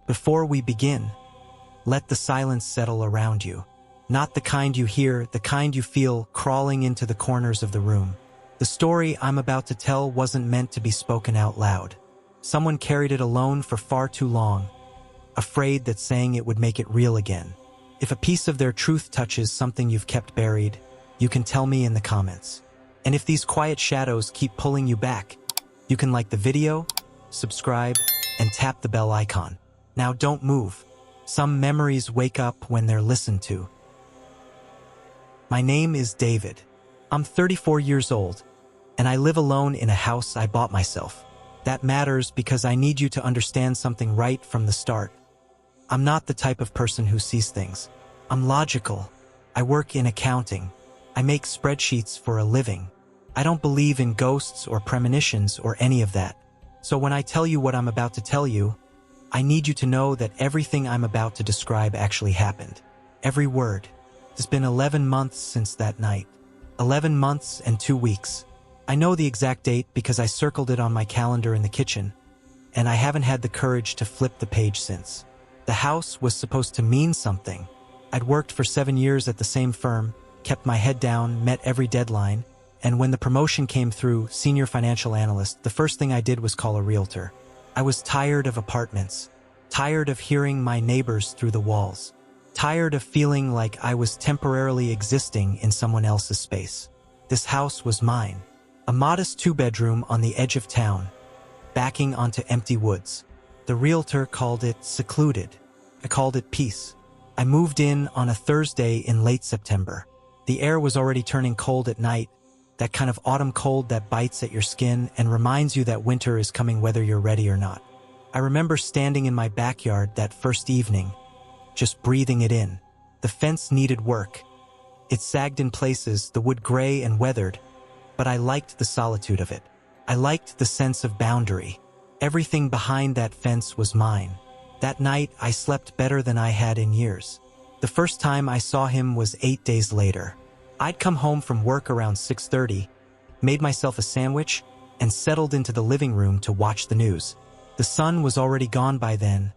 Before we begin, let the silence settle around you. Not the kind you hear, the kind you feel crawling into the corners of the room. The story I'm about to tell wasn't meant to be spoken out loud. Someone carried it alone for far too long, afraid that saying it would make it real again. If a piece of their truth touches something you've kept buried, you can tell me in the comments. And if these quiet shadows keep pulling you back, you can like the video, subscribe, and tap the bell icon. Now don't move. Some memories wake up when they're listened to. My name is David. I'm 34 years old, and I live alone in a house I bought myself. That matters because I need you to understand something right from the start. I'm not the type of person who sees things. I'm logical. I work in accounting. I make spreadsheets for a living. I don't believe in ghosts or premonitions or any of that. So when I tell you what I'm about to tell you, I need you to know that everything I'm about to describe actually happened. Every word. It's been 11 months since that night. 11 months and 2 weeks. I know the exact date because I circled it on my calendar in the kitchen, and I haven't had the courage to flip the page since. The house was supposed to mean something. I'd worked for 7 years at the same firm, kept my head down, met every deadline, and when the promotion came through, senior financial analyst, the first thing I did was call a realtor. I was tired of apartments, tired of hearing my neighbors through the walls, tired of feeling like I was temporarily existing in someone else's space. This house was mine, a modest 2-bedroom on the edge of town, backing onto empty woods. The realtor called it secluded. I called it peace. I moved in on a Thursday in late September. The air was already turning cold at night, that kind of autumn cold that bites at your skin and reminds you that winter is coming whether you're ready or not. I remember standing in my backyard that first evening, just breathing it in. The fence needed work. It sagged in places, the wood gray and weathered, but I liked the solitude of it. I liked the sense of boundary. Everything behind that fence was mine. That night, I slept better than I had in years. The first time I saw him was 8 days later. I'd come home from work around 6:30, made myself a sandwich, and settled into the living room to watch the news. The sun was already gone by then,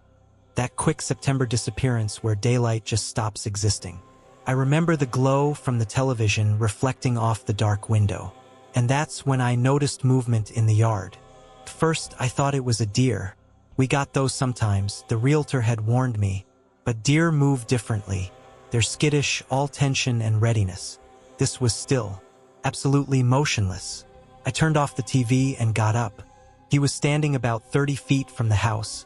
that quick September disappearance where daylight just stops existing. I remember the glow from the television reflecting off the dark window. And that's when I noticed movement in the yard. At first, I thought it was a deer. We got those sometimes, the realtor had warned me. But deer move differently. They're skittish, all tension and readiness. This was still, absolutely motionless. I turned off the TV and got up. He was standing about 30 feet from the house,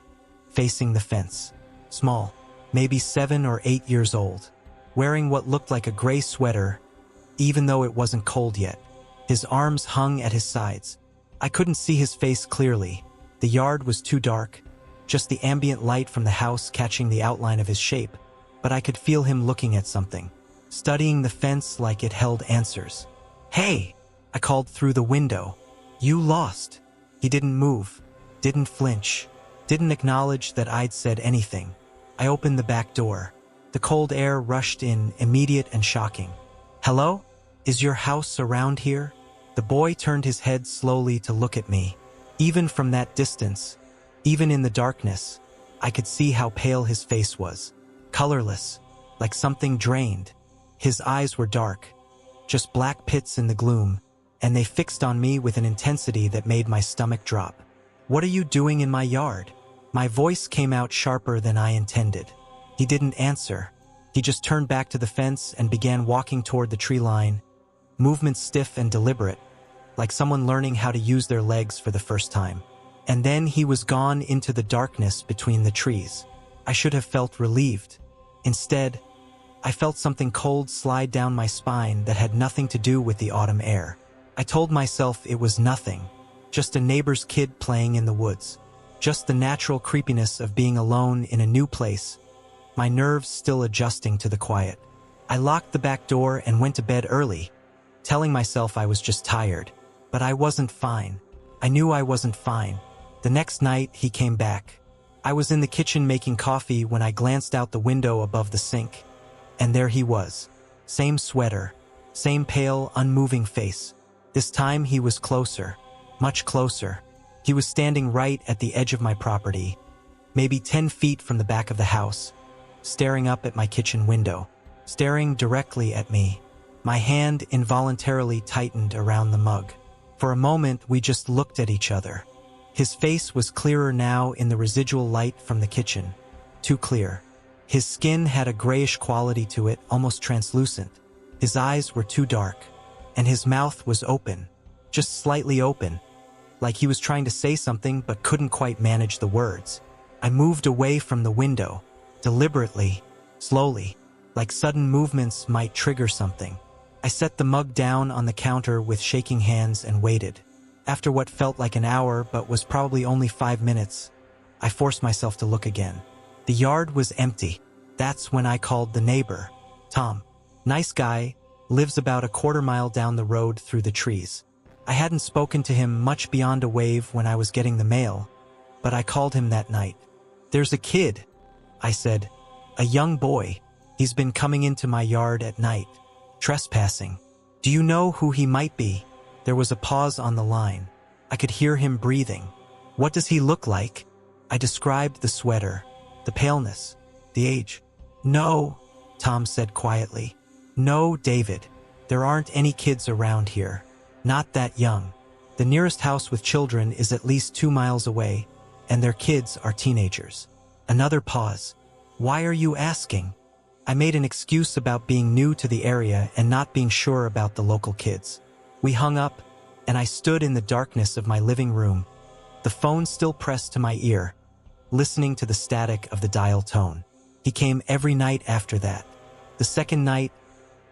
facing the fence. Small, maybe 7 or 8 years old, wearing what looked like a gray sweater, even though it wasn't cold yet. His arms hung at his sides. I couldn't see his face clearly. The yard was too dark, just the ambient light from the house catching the outline of his shape, but I could feel him looking at something, studying the fence like it held answers. "Hey!" I called through the window. "You lost." He didn't move, didn't flinch, didn't acknowledge that I'd said anything. I opened the back door. The cold air rushed in, immediate and shocking. "Hello? Is your house around here?" The boy turned his head slowly to look at me. Even from that distance, even in the darkness, I could see how pale his face was. Colorless, like something drained. His eyes were dark, just black pits in the gloom, and they fixed on me with an intensity that made my stomach drop. "What are you doing in my yard?" My voice came out sharper than I intended. He didn't answer. He just turned back to the fence and began walking toward the tree line, movements stiff and deliberate, like someone learning how to use their legs for the first time. And then he was gone into the darkness between the trees. I should have felt relieved. Instead, I felt something cold slide down my spine that had nothing to do with the autumn air. I told myself it was nothing, just a neighbor's kid playing in the woods, just the natural creepiness of being alone in a new place, my nerves still adjusting to the quiet. I locked the back door and went to bed early, telling myself I was just tired. But I wasn't fine. I knew I wasn't fine. The next night, he came back. I was in the kitchen making coffee when I glanced out the window above the sink. And there he was. Same sweater, same pale, unmoving face. This time he was closer, much closer. He was standing right at the edge of my property, maybe 10 feet from the back of the house, staring up at my kitchen window, staring directly at me. My hand involuntarily tightened around the mug. For a moment, we just looked at each other. His face was clearer now in the residual light from the kitchen. Too clear. His skin had a grayish quality to it, almost translucent. His eyes were too dark. And his mouth was open. Just slightly open. Like he was trying to say something but couldn't quite manage the words. I moved away from the window. Deliberately. Slowly. Like sudden movements might trigger something. I set the mug down on the counter with shaking hands and waited. After what felt like an hour but was probably only 5 minutes, I forced myself to look again. The yard was empty. That's when I called the neighbor. Tom. Nice guy, lives about a quarter-mile down the road through the trees. I hadn't spoken to him much beyond a wave when I was getting the mail, but I called him that night. There's a kid, I said. A young boy. He's been coming into my yard at night. Trespassing. Do you know who he might be? There was a pause on the line. I could hear him breathing. What does he look like? I described the sweater, the paleness, the age. No, Tom said quietly. No, David. There aren't any kids around here. Not that young. The nearest house with children is at least 2 miles away, and their kids are teenagers. Another pause. Why are you asking? I made an excuse about being new to the area and not being sure about the local kids. We hung up, and I stood in the darkness of my living room, the phone still pressed to my ear, listening to the static of the dial tone. He came every night after that. The second night,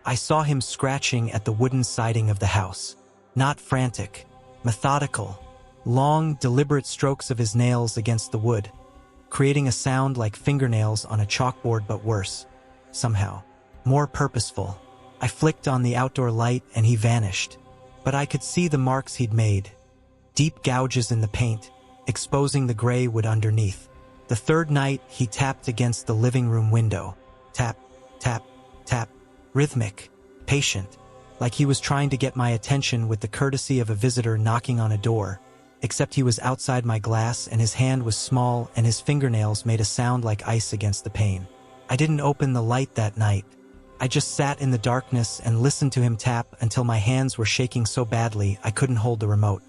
I saw him scratching at the wooden siding of the house. Not frantic, methodical, long, deliberate strokes of his nails against the wood, creating a sound like fingernails on a chalkboard but worse. Somehow, more purposeful. I flicked on the outdoor light and he vanished. But I could see the marks he'd made. Deep gouges in the paint, exposing the gray wood underneath. The third night, he tapped against the living room window. Tap, tap, tap. Rhythmic, patient, like he was trying to get my attention with the courtesy of a visitor knocking on a door. Except he was outside my glass and his hand was small and his fingernails made a sound like ice against the pane. I didn't open the light that night. I just sat in the darkness and listened to him tap until my hands were shaking so badly I couldn't hold the remote.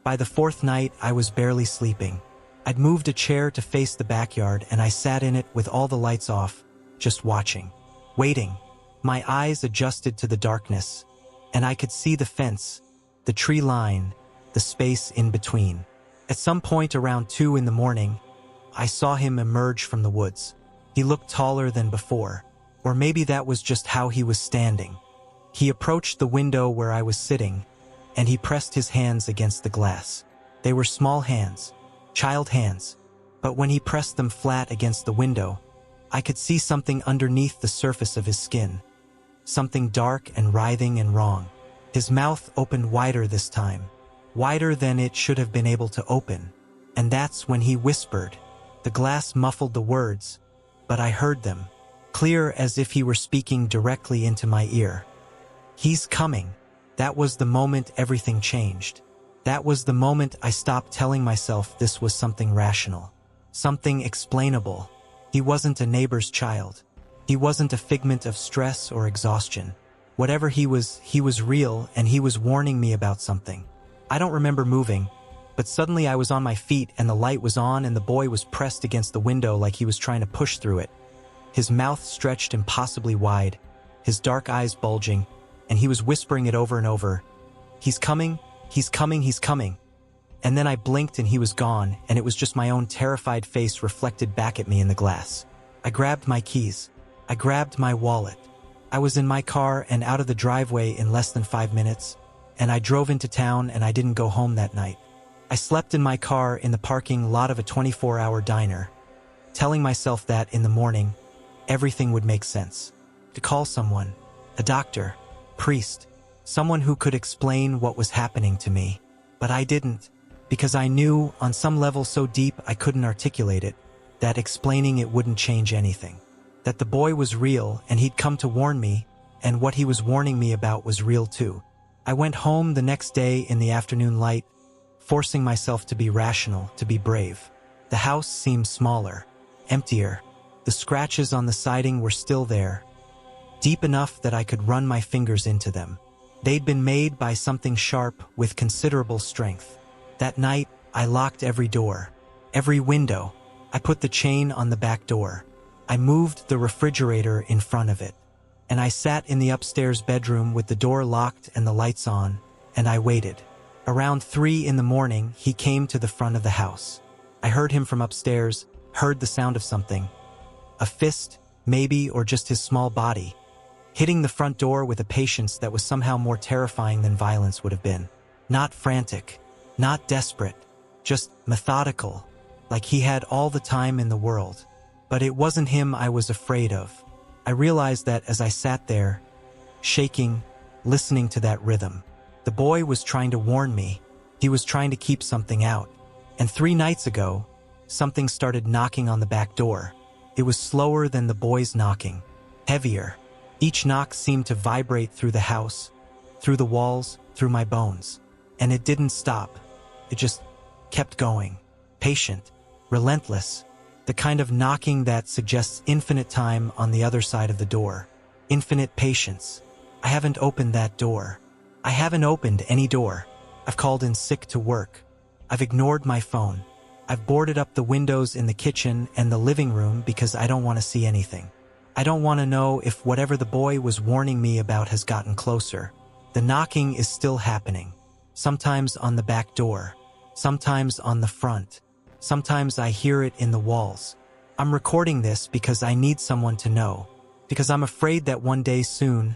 By the fourth night, I was barely sleeping. I'd moved a chair to face the backyard and I sat in it with all the lights off, just watching, waiting. My eyes adjusted to the darkness, and I could see the fence, the tree line, the space in between. At some point around 2 in the morning, I saw him emerge from the woods. He looked taller than before, or maybe that was just how he was standing. He approached the window where I was sitting, and he pressed his hands against the glass. They were small hands, child hands, but when he pressed them flat against the window, I could see something underneath the surface of his skin. Something dark and writhing and wrong. His mouth opened wider this time, wider than it should have been able to open. And that's when he whispered. The glass muffled the words, but I heard them, clear as if he were speaking directly into my ear. He's coming. That was the moment everything changed. That was the moment I stopped telling myself this was something rational, something explainable. He wasn't a neighbor's child. He wasn't a figment of stress or exhaustion. Whatever he was real, and he was warning me about something. I don't remember moving, but suddenly I was on my feet and the light was on and the boy was pressed against the window like he was trying to push through it. His mouth stretched impossibly wide, his dark eyes bulging, and he was whispering it over and over. He's coming, he's coming, he's coming. And then I blinked and he was gone, and it was just my own terrified face reflected back at me in the glass. I grabbed my keys. I grabbed my wallet. I was in my car and out of the driveway in less than 5 minutes, and I drove into town and I didn't go home that night. I slept in my car in the parking lot of a 24-hour diner, telling myself that in the morning, everything would make sense. To call someone, a doctor, priest, someone who could explain what was happening to me. But I didn't, because I knew, on some level so deep I couldn't articulate it, that explaining it wouldn't change anything. That the boy was real and he'd come to warn me, and what he was warning me about was real too. I went home the next day in the afternoon light, forcing myself to be rational, to be brave. The house seemed smaller, emptier. The scratches on the siding were still there, deep enough that I could run my fingers into them. They'd been made by something sharp with considerable strength. That night, I locked every door, every window. I put the chain on the back door. I moved the refrigerator in front of it. And I sat in the upstairs bedroom with the door locked and the lights on, and I waited. Around 3 in the morning, he came to the front of the house. I heard him from upstairs, heard the sound of something. A fist, maybe, or just his small body, hitting the front door with a patience that was somehow more terrifying than violence would have been. Not frantic, not desperate, just methodical, like he had all the time in the world. But it wasn't him I was afraid of. I realized that as I sat there, shaking, listening to that rhythm. The boy was trying to warn me. He was trying to keep something out. And 3 nights ago, something started knocking on the back door. It was slower than the boy's knocking, heavier. Each knock seemed to vibrate through the house, through the walls, through my bones. And it didn't stop. It just kept going, patient, relentless. The kind of knocking that suggests infinite time on the other side of the door. Infinite patience. I haven't opened that door. I haven't opened any door. I've called in sick to work. I've ignored my phone. I've boarded up the windows in the kitchen and the living room because I don't want to see anything. I don't want to know if whatever the boy was warning me about has gotten closer. The knocking is still happening. Sometimes on the back door. Sometimes on the front. Sometimes I hear it in the walls. I'm recording this because I need someone to know. Because I'm afraid that one day soon,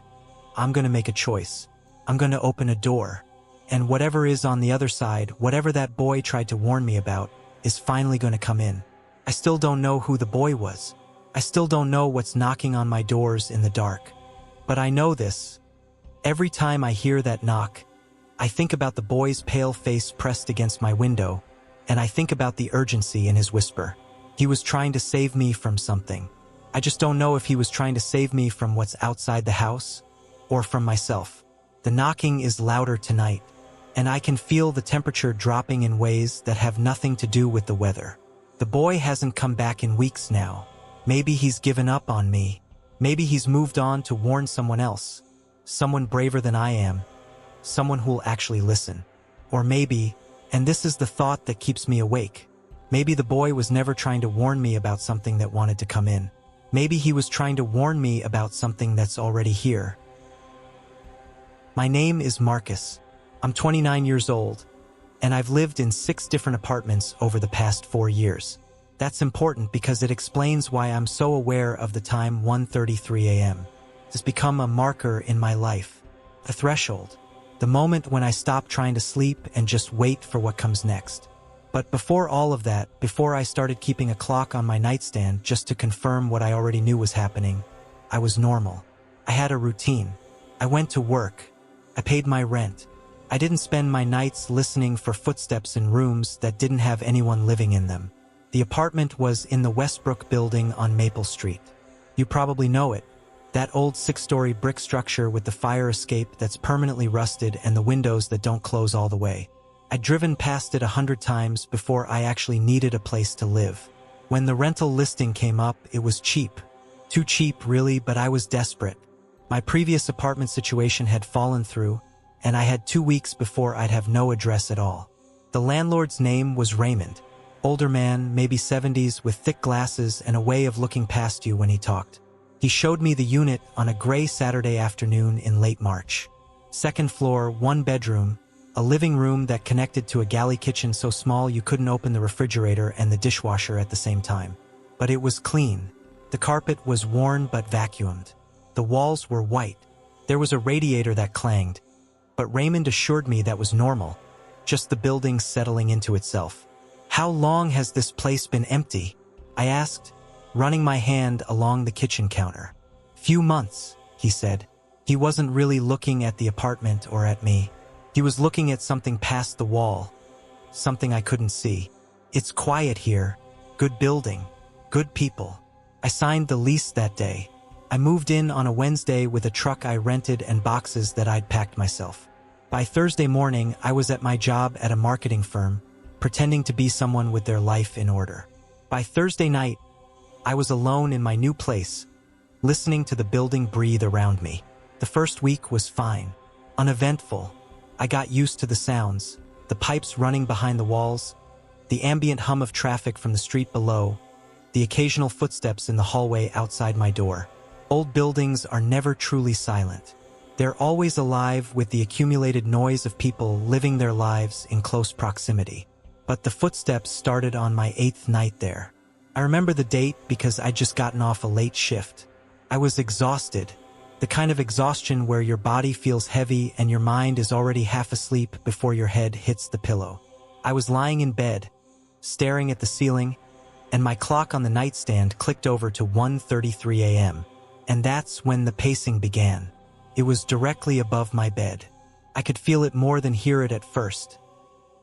I'm going to make a choice. I'm going to open a door. And whatever is on the other side, whatever that boy tried to warn me about, is finally going to come in. I still don't know who the boy was. I still don't know what's knocking on my doors in the dark. But I know this. Every time I hear that knock, I think about the boy's pale face pressed against my window, and I think about the urgency in his whisper. He was trying to save me from something. I just don't know if he was trying to save me from what's outside the house, or from myself. The knocking is louder tonight, and I can feel the temperature dropping in ways that have nothing to do with the weather. The boy hasn't come back in weeks now. Maybe he's given up on me. Maybe he's moved on to warn someone else. Someone braver than I am. Someone who'll actually listen. Or maybe, and this is the thought that keeps me awake, maybe the boy was never trying to warn me about something that wanted to come in. Maybe he was trying to warn me about something that's already here. My name is Marcus. I'm 29 years old, and I've lived in 6 different apartments over the past 4 years. That's important because it explains why I'm so aware of the time 1:33 a.m. It's become a marker in my life, a threshold, the moment when I stop trying to sleep and just wait for what comes next. But before all of that, before I started keeping a clock on my nightstand just to confirm what I already knew was happening, I was normal. I had a routine. I went to work. I paid my rent. I didn't spend my nights listening for footsteps in rooms that didn't have anyone living in them. The apartment was in the Westbrook building on Maple Street. You probably know it. That old 6-story brick structure with the fire escape that's permanently rusted and the windows that don't close all the way. I'd driven past it 100 times before I actually needed a place to live. When the rental listing came up, it was cheap. Too cheap, really, but I was desperate. My previous apartment situation had fallen through, and I had 2 weeks before I'd have no address at all. The landlord's name was Raymond. Older man, maybe 70s, with thick glasses and a way of looking past you when he talked. He showed me the unit on a gray Saturday afternoon in late March. 2nd floor, 1 bedroom, a living room that connected to a galley kitchen so small you couldn't open the refrigerator and the dishwasher at the same time. But it was clean. The carpet was worn but vacuumed. The walls were white. There was a radiator that clanged. But Raymond assured me that was normal, just the building settling into itself. "How long has this place been empty?" I asked, running my hand along the kitchen counter. "Few months," he said. He wasn't really looking at the apartment or at me. He was looking at something past the wall, something I couldn't see. "It's quiet here. Good building. Good people." I signed the lease that day. I moved in on a Wednesday with a truck I rented and boxes that I'd packed myself. By Thursday morning, I was at my job at a marketing firm, pretending to be someone with their life in order. By Thursday night, I was alone in my new place, listening to the building breathe around me. The first week was fine, uneventful. I got used to the sounds, the pipes running behind the walls, the ambient hum of traffic from the street below, the occasional footsteps in the hallway outside my door. Old buildings are never truly silent. They're always alive with the accumulated noise of people living their lives in close proximity. But the footsteps started on my 8th night there. I remember the date because I'd just gotten off a late shift. I was exhausted, the kind of exhaustion where your body feels heavy and your mind is already half asleep before your head hits the pillow. I was lying in bed, staring at the ceiling, and my clock on the nightstand clicked over to 1:33 a.m. And that's when the pacing began. It was directly above my bed. I could feel it more than hear it at first,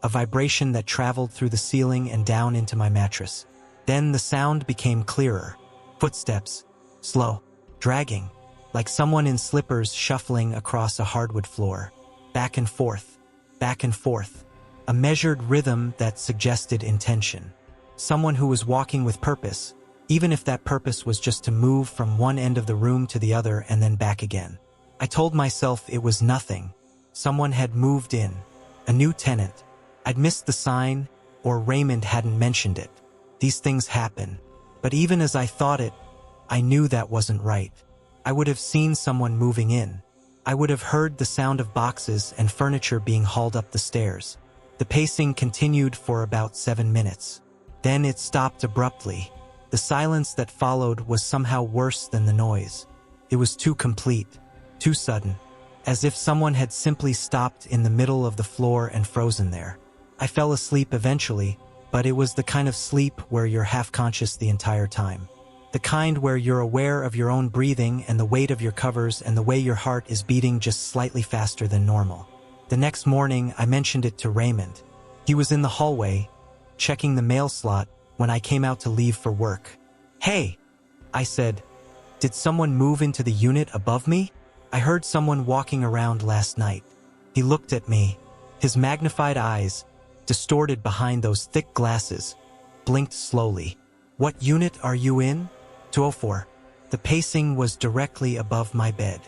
a vibration that traveled through the ceiling and down into my mattress. Then the sound became clearer. Footsteps, slow, dragging, like someone in slippers shuffling across a hardwood floor. Back and forth, a measured rhythm that suggested intention. Someone who was walking with purpose, even if that purpose was just to move from one end of the room to the other and then back again. I told myself it was nothing. Someone had moved in, a new tenant. I'd missed the sign, or Raymond hadn't mentioned it. These things happen. But even as I thought it, I knew that wasn't right. I would have seen someone moving in. I would have heard the sound of boxes and furniture being hauled up the stairs. The pacing continued for about 7 minutes. Then it stopped abruptly. The silence that followed was somehow worse than the noise. It was too complete, too sudden, as if someone had simply stopped in the middle of the floor and frozen there. I fell asleep eventually, but it was the kind of sleep where you're half-conscious the entire time. The kind where you're aware of your own breathing and the weight of your covers and the way your heart is beating just slightly faster than normal. The next morning, I mentioned it to Raymond. He was in the hallway, checking the mail slot when I came out to leave for work. "Hey," I said, "did someone move into the unit above me? I heard someone walking around last night." He looked at me. His magnified eyes, distorted behind those thick glasses, blinked slowly. "What unit are you in?" 204. The pacing was directly above my bed.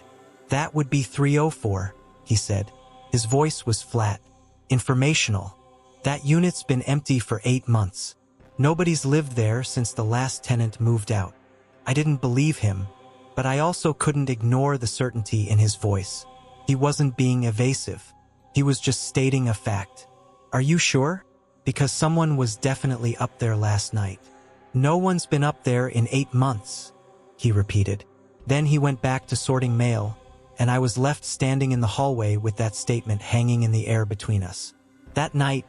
"That would be 304, he said. His voice was flat, informational. "That unit's been empty for 8 months. Nobody's lived there since the last tenant moved out." I didn't believe him, but I also couldn't ignore the certainty in his voice. He wasn't being evasive. He was just stating a fact. "Are you sure? Because someone was definitely up there last night." "No one's been up there in 8 months, he repeated. Then he went back to sorting mail, and I was left standing in the hallway with that statement hanging in the air between us. That night,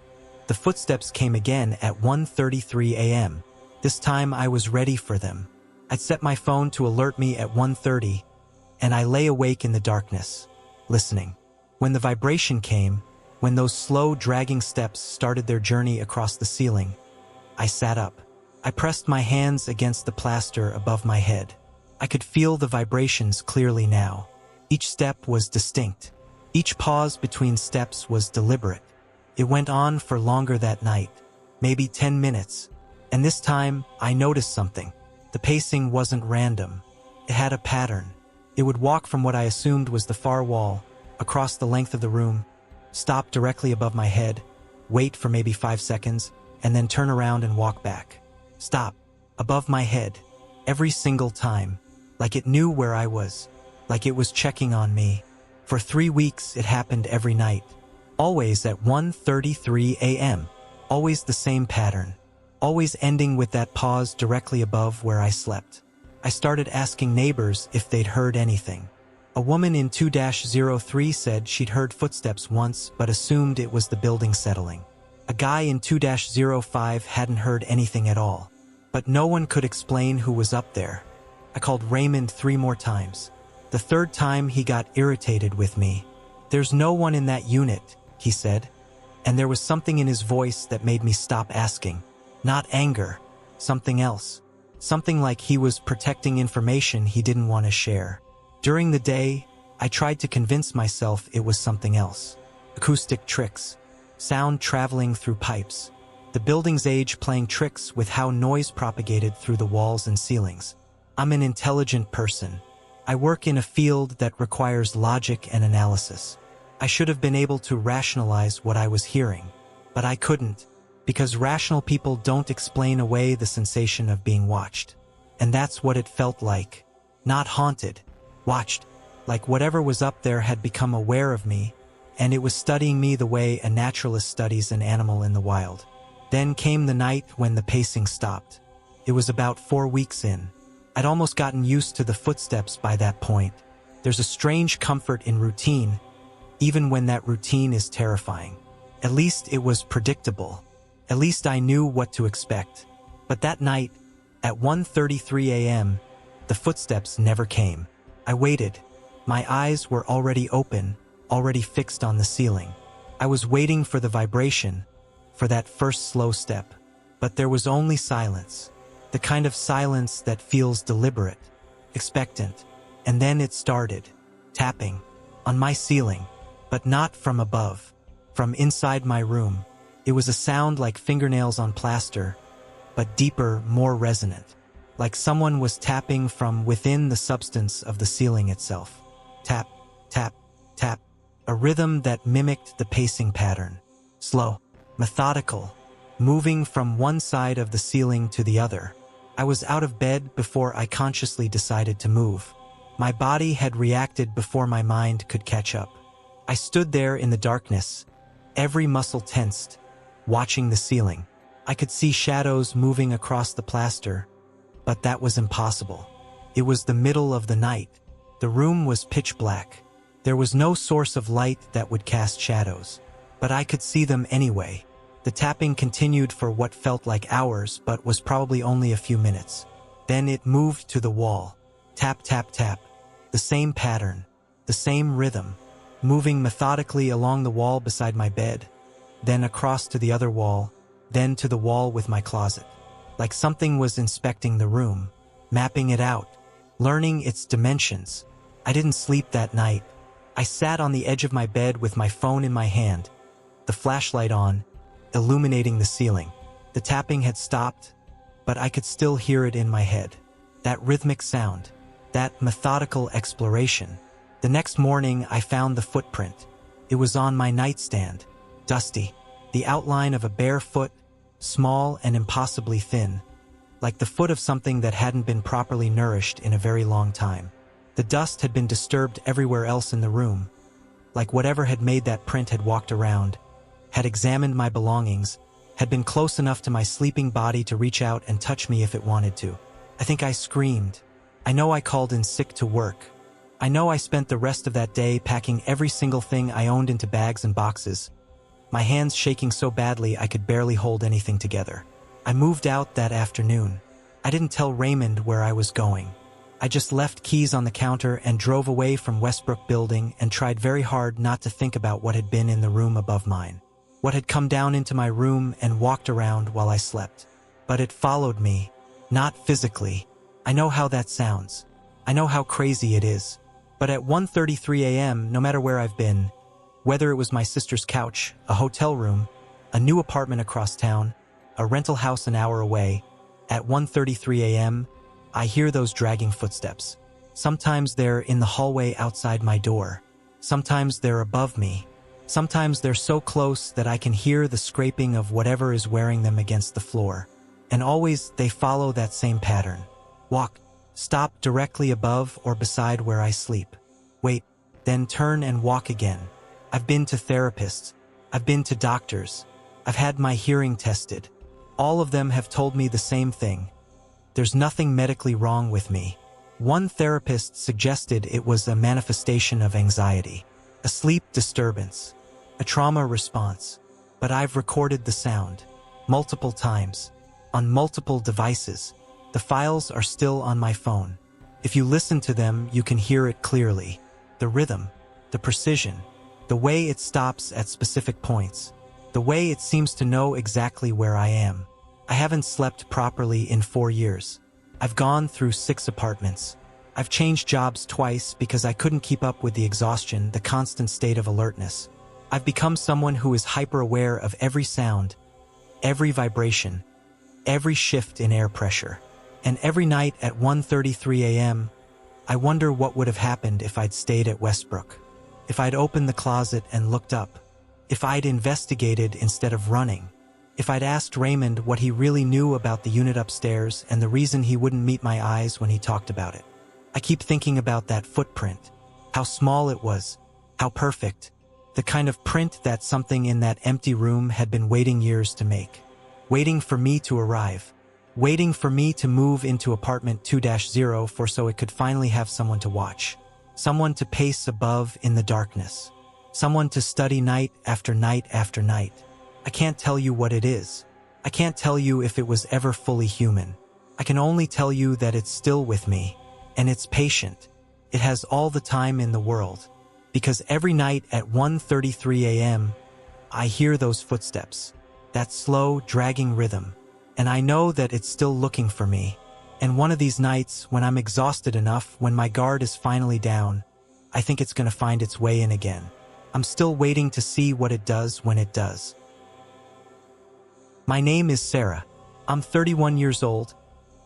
the footsteps came again at 1:33 a.m. This time I was ready for them. I'd set my phone to alert me at 1:30, and I lay awake in the darkness, listening. When the vibration came, when those slow, dragging steps started their journey across the ceiling, I sat up. I pressed my hands against the plaster above my head. I could feel the vibrations clearly now. Each step was distinct. Each pause between steps was deliberate. It went on for longer that night, maybe 10 minutes, and this time I noticed something. The pacing wasn't random. It had a pattern. It would walk from what I assumed was the far wall, across the length of the room, stop directly above my head, wait for maybe 5 seconds, and then turn around and walk back. Stop, above my head, every single time, like it knew where I was, like it was checking on me. For 3 weeks it happened every night, always at 1:33 a.m., always the same pattern, always ending with that pause directly above where I slept. I started asking neighbors if they'd heard anything. A woman in 2-03 said she'd heard footsteps once but assumed it was the building settling. A guy in 2-05 hadn't heard anything at all, but no one could explain who was up there. I called Raymond 3 more times. The third time he got irritated with me. "There's no one in that unit," he said, and there was something in his voice that made me stop asking. Not anger, something else. Something like he was protecting information he didn't want to share. During the day, I tried to convince myself it was something else. Acoustic tricks, sound traveling through pipes, The building's age playing tricks with how noise propagated through the walls and ceilings. I'm an intelligent person. I work in a field that requires logic and analysis. I should have been able to rationalize what I was hearing, but I couldn't, because rational people don't explain away the sensation of being watched. And that's what it felt like. Not haunted, watched, like whatever was up there had become aware of me, and it was studying me the way a naturalist studies an animal in the wild. Then came the night when the pacing stopped. It was about 4 weeks in. I'd almost gotten used to the footsteps by that point. There's a strange comfort in routine, even when that routine is terrifying. At least it was predictable. At least I knew what to expect. But that night, at 1:33 a.m., the footsteps never came. I waited. My eyes were already open, already fixed on the ceiling. I was waiting for the vibration, for that first slow step. But there was only silence. The kind of silence that feels deliberate, expectant. And then it started, tapping, on my ceiling, but not from above, from inside my room. It was a sound like fingernails on plaster, but deeper, more resonant, like someone was tapping from within the substance of the ceiling itself. Tap, tap, tap, a rhythm that mimicked the pacing pattern. Slow, methodical, moving from one side of the ceiling to the other. I was out of bed before I consciously decided to move. My body had reacted before my mind could catch up. I stood there in the darkness, every muscle tensed, watching the ceiling. I could see shadows moving across the plaster, but that was impossible. It was the middle of the night. The room was pitch black. There was no source of light that would cast shadows, but I could see them anyway. The tapping continued for what felt like hours, but was probably only a few minutes. Then it moved to the wall. Tap, tap, tap. The same pattern, the same rhythm, moving methodically along the wall beside my bed, then across to the other wall, then to the wall with my closet. Like something was inspecting the room, mapping it out, learning its dimensions. I didn't sleep that night. I sat on the edge of my bed with my phone in my hand, the flashlight on, illuminating the ceiling. The tapping had stopped, but I could still hear it in my head. That rhythmic sound, that methodical exploration. The next morning, I found the footprint. It was on my nightstand, dusty, the outline of a bare foot, small and impossibly thin, like the foot of something that hadn't been properly nourished in a very long time. The dust had been disturbed everywhere else in the room, like whatever had made that print had walked around, had examined my belongings, had been close enough to my sleeping body to reach out and touch me if it wanted to. I think I screamed. I know I called in sick to work. I know I spent the rest of that day packing every single thing I owned into bags and boxes, my hands shaking so badly I could barely hold anything together. I moved out that afternoon. I didn't tell Raymond where I was going. I just left keys on the counter and drove away from Westbrook Building and tried very hard not to think about what had been in the room above mine, what had come down into my room and walked around while I slept. But it followed me, not physically. I know how that sounds. I know how crazy it is. But at 1:33 a.m., no matter where I've been, whether it was my sister's couch, a hotel room, a new apartment across town, a rental house an hour away, at 1:33 a.m., I hear those dragging footsteps. Sometimes they're in the hallway outside my door. Sometimes they're above me. Sometimes they're so close that I can hear the scraping of whatever is wearing them against the floor. And always they follow that same pattern. Walk, stop directly above or beside where I sleep. Wait, then turn and walk again. I've been to therapists. I've been to doctors. I've had my hearing tested. All of them have told me the same thing. There's nothing medically wrong with me. One therapist suggested it was a manifestation of anxiety, a sleep disturbance, a trauma response. But I've recorded the sound multiple times, on multiple devices. The files are still on my phone. If you listen to them, you can hear it clearly. The rhythm, the precision, the way it stops at specific points, the way it seems to know exactly where I am. I haven't slept properly in 4 years. I've gone through 6 apartments. I've changed jobs twice because I couldn't keep up with the exhaustion, the constant state of alertness. I've become someone who is hyper-aware of every sound, Every vibration, every shift in air pressure. And every night at 1:33 a.m., I wonder what would have happened if I'd stayed at Westbrook. If I'd opened the closet and looked up. If I'd investigated instead of running. If I'd asked Raymond what he really knew about the unit upstairs and the reason he wouldn't meet my eyes when he talked about it. I keep thinking about that footprint. How small it was. How perfect. The kind of print that something in that empty room had been waiting years to make. Waiting for me to arrive. Waiting for me to move into apartment 2-0 so it could finally have someone to watch. Someone to pace above in the darkness. Someone to study night after night after night. I can't tell you what it is. I can't tell you if it was ever fully human. I can only tell you that it's still with me. And it's patient. It has all the time in the world. Because every night at 1:33 a.m., I hear those footsteps. That slow, dragging rhythm. And I know that it's still looking for me. And one of these nights, when I'm exhausted enough, when my guard is finally down, I think it's going to find its way in again. I'm still waiting to see what it does when it does. My name is Sarah. I'm 31 years old,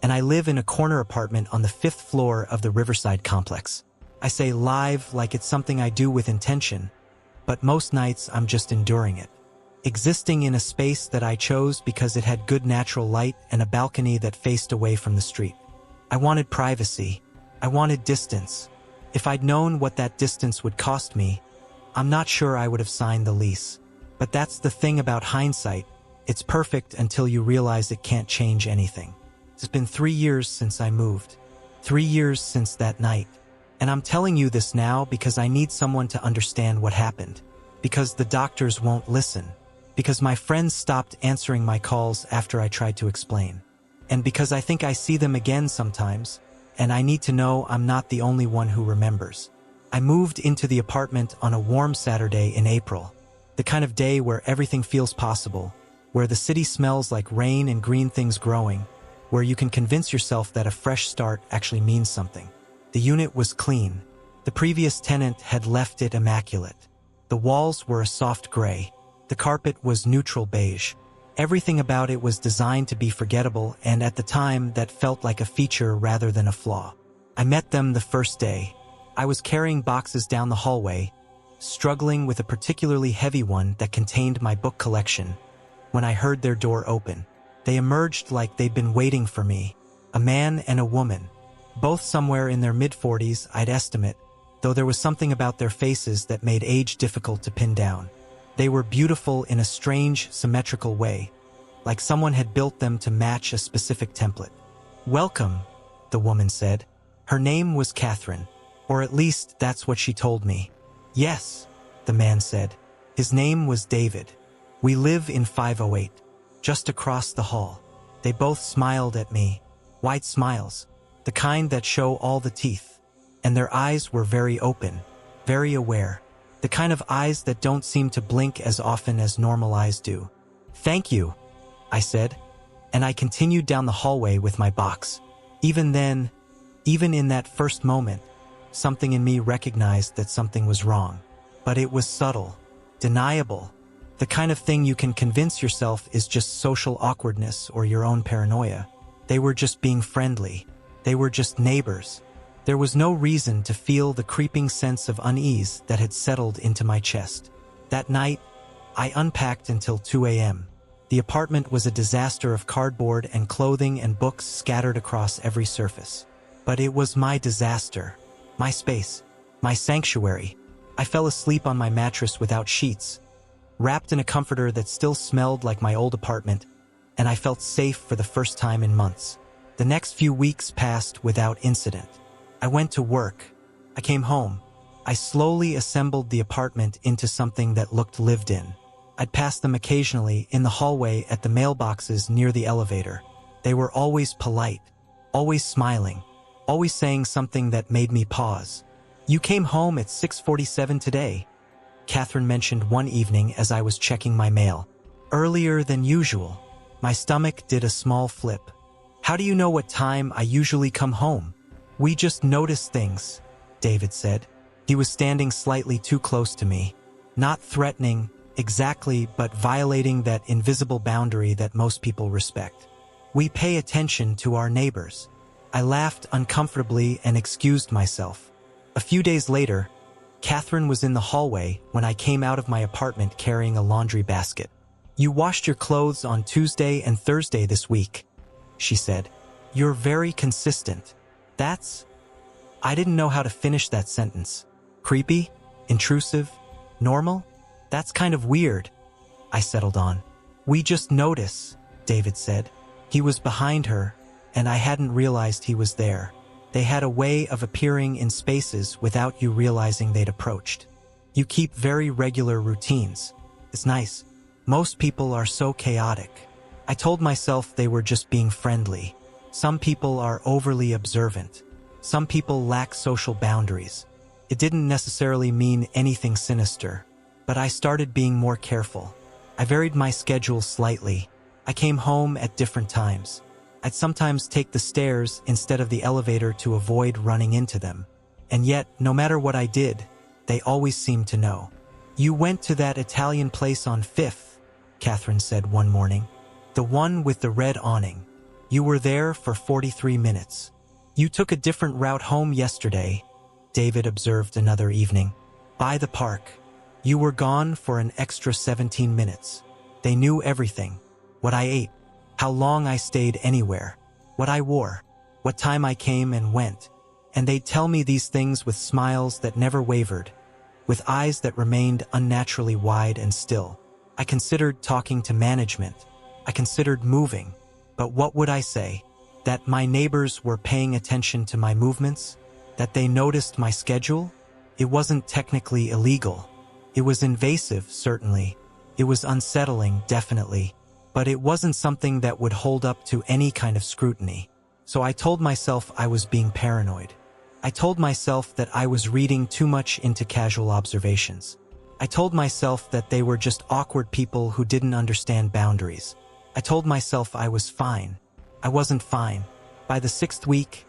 and I live in a corner apartment on the 5th floor of the Riverside complex. I say live like it's something I do with intention, but most nights I'm just enduring it. Existing in a space that I chose because it had good natural light and a balcony that faced away from the street. I wanted privacy. I wanted distance. If I'd known what that distance would cost me, I'm not sure I would have signed the lease. But that's the thing about hindsight. It's perfect until you realize it can't change anything. It's been 3 years since I moved. 3 years since that night. And I'm telling you this now because I need someone to understand what happened. Because the doctors won't listen. Because my friends stopped answering my calls after I tried to explain. And because I think I see them again sometimes, and I need to know I'm not the only one who remembers. I moved into the apartment on a warm Saturday in April. The kind of day where everything feels possible, where the city smells like rain and green things growing, where you can convince yourself that a fresh start actually means something. The unit was clean. The previous tenant had left it immaculate. The walls were a soft gray. The carpet was neutral beige. Everything about it was designed to be forgettable, and at the time that felt like a feature rather than a flaw. I met them the first day. I was carrying boxes down the hallway, struggling with a particularly heavy one that contained my book collection, when I heard their door open. They emerged like they'd been waiting for me. A man and a woman. Both somewhere in their mid-40s, I'd estimate, though there was something about their faces that made age difficult to pin down. They were beautiful in a strange, symmetrical way, like someone had built them to match a specific template. "Welcome," the woman said. Her name was Catherine, or at least that's what she told me. "Yes," the man said. His name was David. "We live in 508, just across the hall." They both smiled at me, wide smiles, the kind that show all the teeth, and their eyes were very open, very aware. The kind of eyes that don't seem to blink as often as normal eyes do. "Thank you," I said, and I continued down the hallway with my box. Even then, even in that first moment, something in me recognized that something was wrong. But it was subtle, deniable, the kind of thing you can convince yourself is just social awkwardness or your own paranoia. They were just being friendly. They were just neighbors. There was no reason to feel the creeping sense of unease that had settled into my chest. That night, I unpacked until 2 a.m. The apartment was a disaster of cardboard and clothing and books scattered across every surface. But it was my disaster, my space, my sanctuary. I fell asleep on my mattress without sheets, wrapped in a comforter that still smelled like my old apartment, and I felt safe for the first time in months. The next few weeks passed without incident. I went to work. I came home. I slowly assembled the apartment into something that looked lived in. I'd pass them occasionally in the hallway at the mailboxes near the elevator. They were always polite, always smiling, always saying something that made me pause. "You came home at 6:47 today," Catherine mentioned one evening as I was checking my mail. "Earlier than usual." My stomach did a small flip. "How do you know what time I usually come home?" "We just notice things," David said. He was standing slightly too close to me. Not threatening, Exactly, but violating that invisible boundary that most people respect. We pay attention to our neighbors. I laughed uncomfortably and excused myself. A few days later, Catherine was in the hallway when I came out of my apartment carrying a laundry basket. "You washed your clothes on Tuesday and Thursday this week," she said. "You're very consistent." I didn't know how to finish that sentence. Creepy? Intrusive? Normal? That's kind of weird, I settled on. "We just notice," David said. He was behind her, and I hadn't realized he was there. They had a way of appearing in spaces without you realizing they'd approached. "You keep very regular routines. It's nice. Most people are so chaotic." I told myself they were just being friendly. Some people are overly observant. Some people lack social boundaries. It didn't necessarily mean anything sinister, but I started being more careful. I varied my schedule slightly. I came home at different times. I'd sometimes take the stairs instead of the elevator to avoid running into them. And yet, no matter what I did, they always seemed to know. "You went to that Italian place on 5th, Catherine said one morning. "The one with the red awning. You were there for 43 minutes. You took a different route home yesterday," David observed another evening. "By the park. You were gone for an extra 17 minutes. They knew everything. What I ate, how long I stayed anywhere, what I wore, what time I came and went. And they'd tell me these things with smiles that never wavered, with eyes that remained unnaturally wide and still. I considered talking to management. I considered moving. But what would I say? That my neighbors were paying attention to my movements? That they noticed my schedule? It wasn't technically illegal. It was invasive, certainly. It was unsettling, definitely. But it wasn't something that would hold up to any kind of scrutiny. So I told myself I was being paranoid. I told myself that I was reading too much into casual observations. I told myself that they were just awkward people who didn't understand boundaries. I told myself I was fine. I wasn't fine. By the 6th week,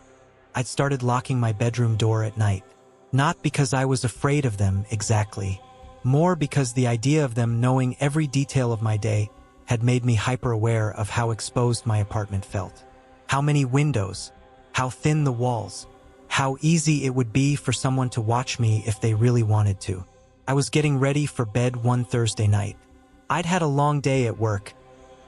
I'd started locking my bedroom door at night. Not because I was afraid of them exactly. More because the idea of them knowing every detail of my day had made me hyper-aware of how exposed my apartment felt. How many windows, how thin the walls, how easy it would be for someone to watch me if they really wanted to. I was getting ready for bed one Thursday night. I'd had a long day at work.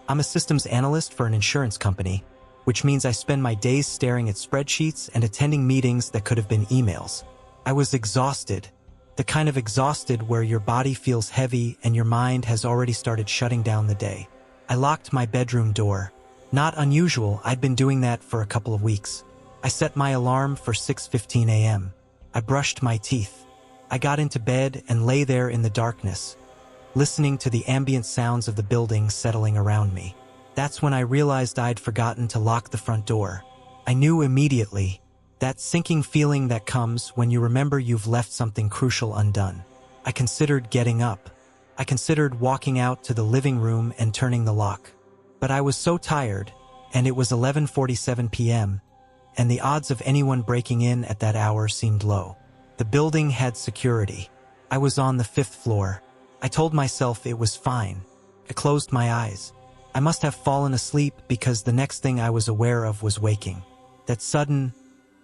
I'm a systems analyst for an insurance company, which means I spend my days staring at spreadsheets and attending meetings that could have been emails. I was exhausted, the kind of exhausted where your body feels heavy and your mind has already started shutting down the day. I locked my bedroom door. Not unusual, I'd been doing that for a couple of weeks. I set my alarm for 6:15 a.m. I brushed my teeth. I got into bed and lay there in the darkness, listening to the ambient sounds of the building settling around me. That's when I realized I'd forgotten to lock the front door. I knew immediately, that sinking feeling that comes when you remember you've left something crucial undone. I considered getting up. I considered walking out to the living room and turning the lock. But I was so tired, and it was 11:47 p.m., and the odds of anyone breaking in at that hour seemed low. The building had security. I was on the 5th floor. I told myself it was fine. I closed my eyes. I must have fallen asleep because the next thing I was aware of was waking. That sudden,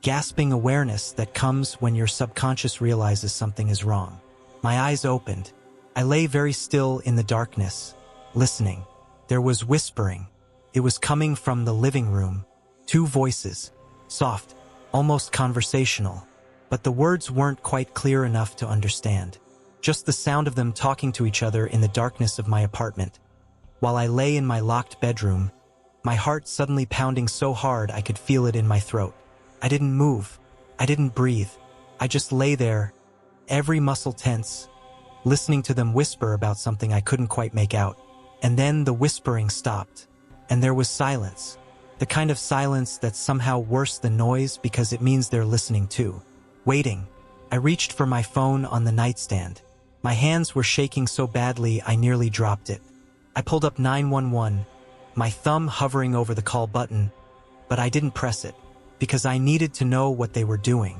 gasping awareness that comes when your subconscious realizes something is wrong. My eyes opened. I lay very still in the darkness, listening. There was whispering. It was coming from the living room. 2 voices, soft, almost conversational, but the words weren't quite clear enough to understand. Just the sound of them talking to each other in the darkness of my apartment. While I lay in my locked bedroom, my heart suddenly pounding so hard I could feel it in my throat. I didn't move. I didn't breathe. I just lay there, every muscle tense, listening to them whisper about something I couldn't quite make out. And then the whispering stopped, and there was silence. The kind of silence that's somehow worse than noise because it means they're listening too. Waiting. I reached for my phone on the nightstand. My hands were shaking so badly I nearly dropped it. I pulled up 911, my thumb hovering over the call button, but I didn't press it, because I needed to know what they were doing.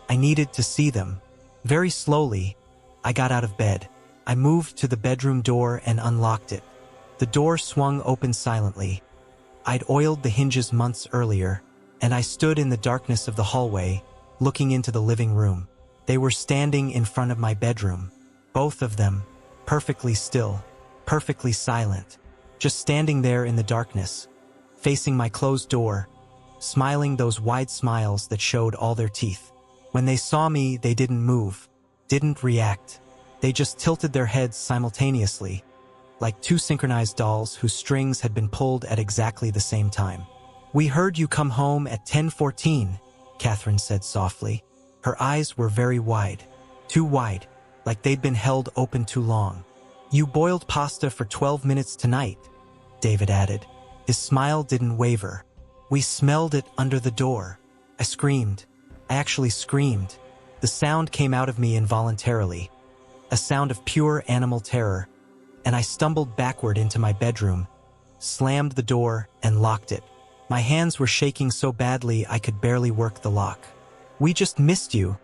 I needed to see them. Very slowly, I got out of bed. I moved to the bedroom door and unlocked it. The door swung open silently. I'd oiled the hinges months earlier, and I stood in the darkness of the hallway, looking into the living room. They were standing in front of my bedroom, both of them, perfectly still, perfectly silent, just standing there in the darkness, facing my closed door, smiling those wide smiles that showed all their teeth. When they saw me, they didn't move, didn't react. They just tilted their heads simultaneously, like two synchronized dolls whose strings had been pulled at exactly the same time. "We heard you come home at 10:14, Catherine said softly. Her eyes were very wide, too wide, like they'd been held open too long. "You boiled pasta for 12 minutes tonight," David added. His smile didn't waver. "We smelled it under the door." I screamed. I actually screamed. The sound came out of me involuntarily, a sound of pure animal terror, and I stumbled backward into my bedroom, slammed the door, and locked it. My hands were shaking so badly I could barely work the lock. "We just missed you,"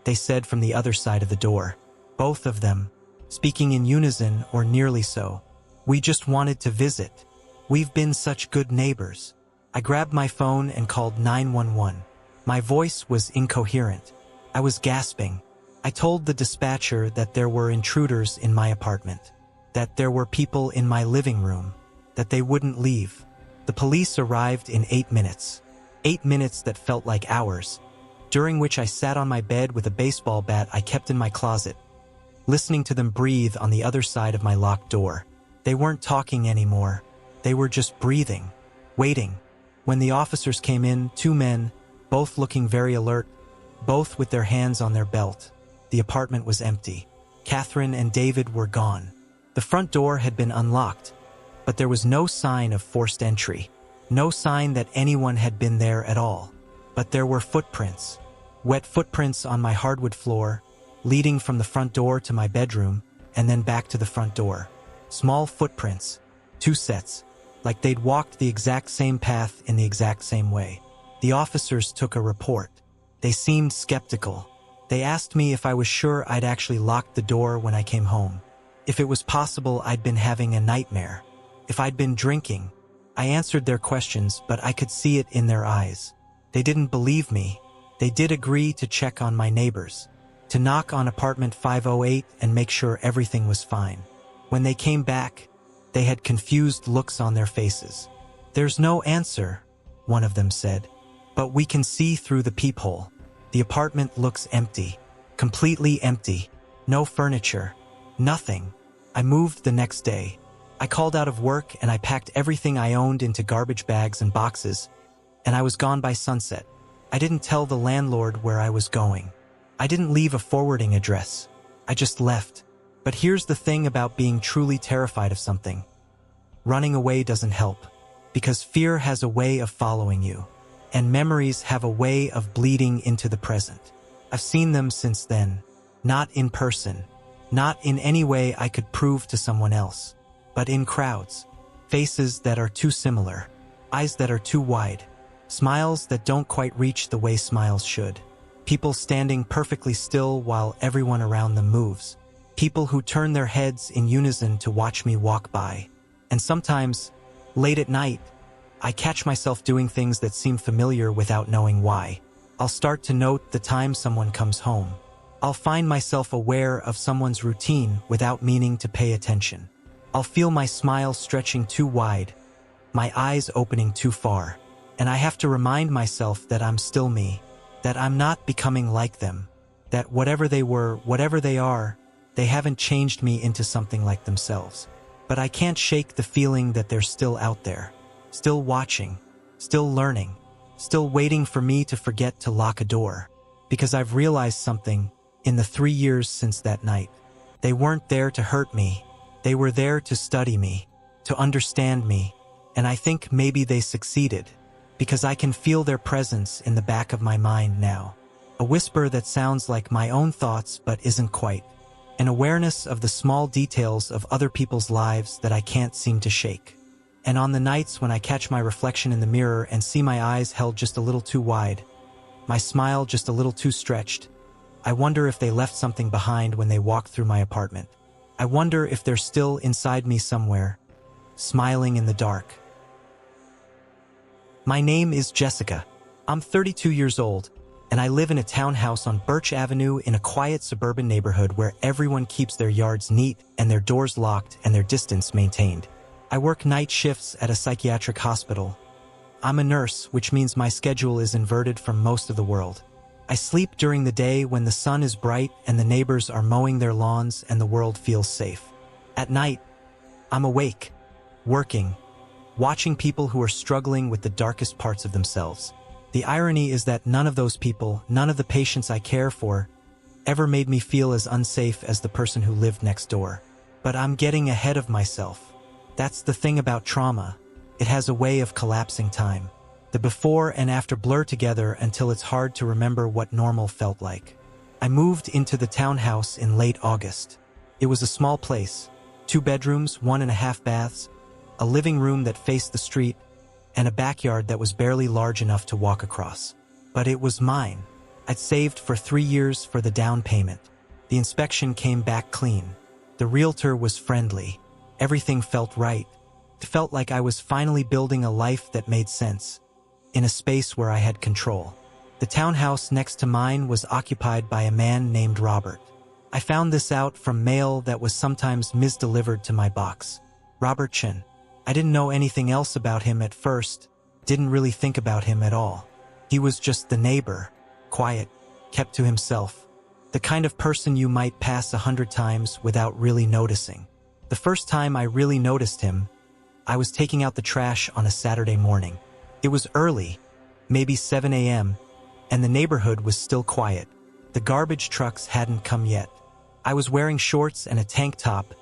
they said from the other side of the door, both of them, speaking in unison or nearly so. "We just wanted to visit. We've been such good neighbors." I grabbed my phone and called 911. My voice was incoherent. I was gasping. I told the dispatcher that there were intruders in my apartment, that there were people in my living room, that they wouldn't leave. The police arrived in 8 minutes. 8 minutes that felt like hours, during which I sat on my bed with a baseball bat I kept in my closet, listening to them breathe on the other side of my locked door. They weren't talking anymore. They were just breathing, waiting. When the officers came in, 2 men, both looking very alert, both with their hands on their belt. The apartment was empty. Catherine and David were gone. The front door had been unlocked, but there was no sign of forced entry, no sign that anyone had been there at all. But there were footprints, wet footprints on my hardwood floor, leading from the front door to my bedroom and then back to the front door. Small footprints, 2 sets, like they'd walked the exact same path in the exact same way. The officers took a report. They seemed skeptical. They asked me if I was sure I'd actually locked the door when I came home, if it was possible I'd been having a nightmare, if I'd been drinking. I answered their questions, but I could see it in their eyes. They didn't believe me. They did agree to check on my neighbors, to knock on apartment 508 and make sure everything was fine. When they came back, they had confused looks on their faces. "There's no answer," one of them said, "but we can see through the peephole. The apartment looks empty, completely empty. No furniture, nothing." I moved the next day. I called out of work and I packed everything I owned into garbage bags and boxes, and I was gone by sunset. I didn't tell the landlord where I was going. I didn't leave a forwarding address. I just left. But here's the thing about being truly terrified of something. Running away doesn't help, because fear has a way of following you, and memories have a way of bleeding into the present. I've seen them since then, not in person, not in any way I could prove to someone else, but in crowds, faces that are too similar, eyes that are too wide, smiles that don't quite reach the way smiles should, people standing perfectly still while everyone around them moves, people who turn their heads in unison to watch me walk by. And sometimes, late at night, I catch myself doing things that seem familiar without knowing why. I'll start to note the time someone comes home. I'll find myself aware of someone's routine without meaning to pay attention. I'll feel my smile stretching too wide, my eyes opening too far, and I have to remind myself that I'm still me, that I'm not becoming like them, that whatever they were, whatever they are, they haven't changed me into something like themselves. But I can't shake the feeling that they're still out there, still watching, still learning, still waiting for me to forget to lock a door. Because I've realized something in the 3 years since that night. They weren't there to hurt me. They were there to study me, to understand me, and I think maybe they succeeded, because I can feel their presence in the back of my mind now. A whisper that sounds like my own thoughts but isn't quite. An awareness of the small details of other people's lives that I can't seem to shake. And on the nights when I catch my reflection in the mirror and see my eyes held just a little too wide, my smile just a little too stretched, I wonder if they left something behind when they walked through my apartment. I wonder if they're still inside me somewhere, smiling in the dark. My name is Jessica. I'm 32 years old, and I live in a townhouse on Birch Avenue in a quiet suburban neighborhood where everyone keeps their yards neat and their doors locked and their distance maintained. I work night shifts at a psychiatric hospital. I'm a nurse, which means my schedule is inverted from most of the world. I sleep during the day when the sun is bright and the neighbors are mowing their lawns and the world feels safe. At night, I'm awake, working, watching people who are struggling with the darkest parts of themselves. The irony is that none of those people, none of the patients I care for, ever made me feel as unsafe as the person who lived next door. But I'm getting ahead of myself. That's the thing about trauma. It has a way of collapsing time. The before and after blur together until it's hard to remember what normal felt like. I moved into the townhouse in late August. It was a small place, 2 bedrooms, 1.5 baths, a living room that faced the street, and a backyard that was barely large enough to walk across. But it was mine. I'd saved for 3 years for the down payment. The inspection came back clean. The realtor was friendly. Everything felt right. It felt like I was finally building a life that made sense, in a space where I had control. The townhouse next to mine was occupied by a man named Robert. I found this out from mail that was sometimes misdelivered to my box. Robert Chen. I didn't know anything else about him at first, didn't really think about him at all. He was just the neighbor, quiet, kept to himself, the kind of person you might pass 100 times without really noticing. The first time I really noticed him, I was taking out the trash on a Saturday morning. It was early, maybe 7 a.m., and the neighborhood was still quiet. The garbage trucks hadn't come yet. I was wearing shorts and a tank top,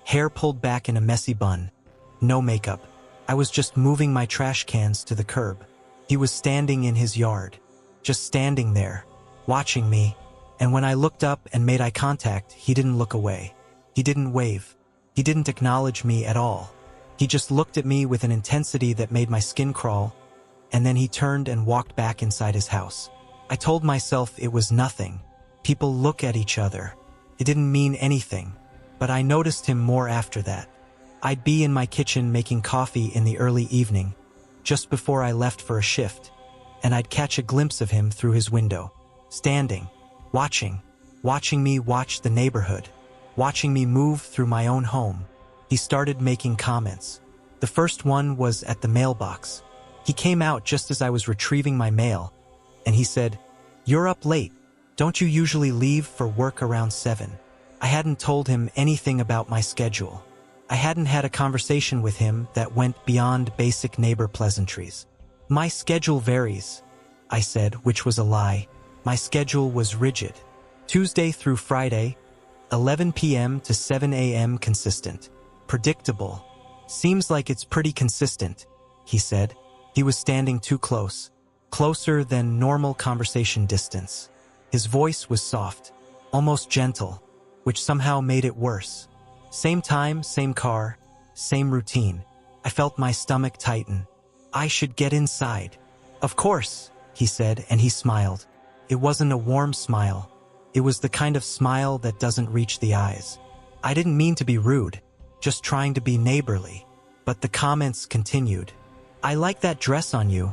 hair pulled back in a messy bun. No makeup. I was just moving my trash cans to the curb. He was standing in his yard, just standing there, watching me, and when I looked up and made eye contact, he didn't look away. He didn't wave. He didn't acknowledge me at all. He just looked at me with an intensity that made my skin crawl, and then he turned and walked back inside his house. I told myself it was nothing. People look at each other. It didn't mean anything, but I noticed him more after that. I'd be in my kitchen making coffee in the early evening, just before I left for a shift, and I'd catch a glimpse of him through his window, standing, watching me watch the neighborhood, watching me move through my own home. He started making comments. The first one was at the mailbox. He came out just as I was retrieving my mail, and he said, "You're up late. Don't you usually leave for work around 7?" I hadn't told him anything about my schedule. I hadn't had a conversation with him that went beyond basic neighbor pleasantries. "My schedule varies," I said, which was a lie. My schedule was rigid. Tuesday through Friday, 11 p.m. to 7 a.m. consistent. Predictable. "Seems like it's pretty consistent," he said. He was standing too close, closer than normal conversation distance. His voice was soft, almost gentle, which somehow made it worse. Same time, same car, same routine. I felt my stomach tighten. I should get inside. "Of course," he said, and he smiled. It wasn't a warm smile. It was the kind of smile that doesn't reach the eyes. I didn't mean to be rude, just trying to be neighborly. But the comments continued. "I like that dress on you,"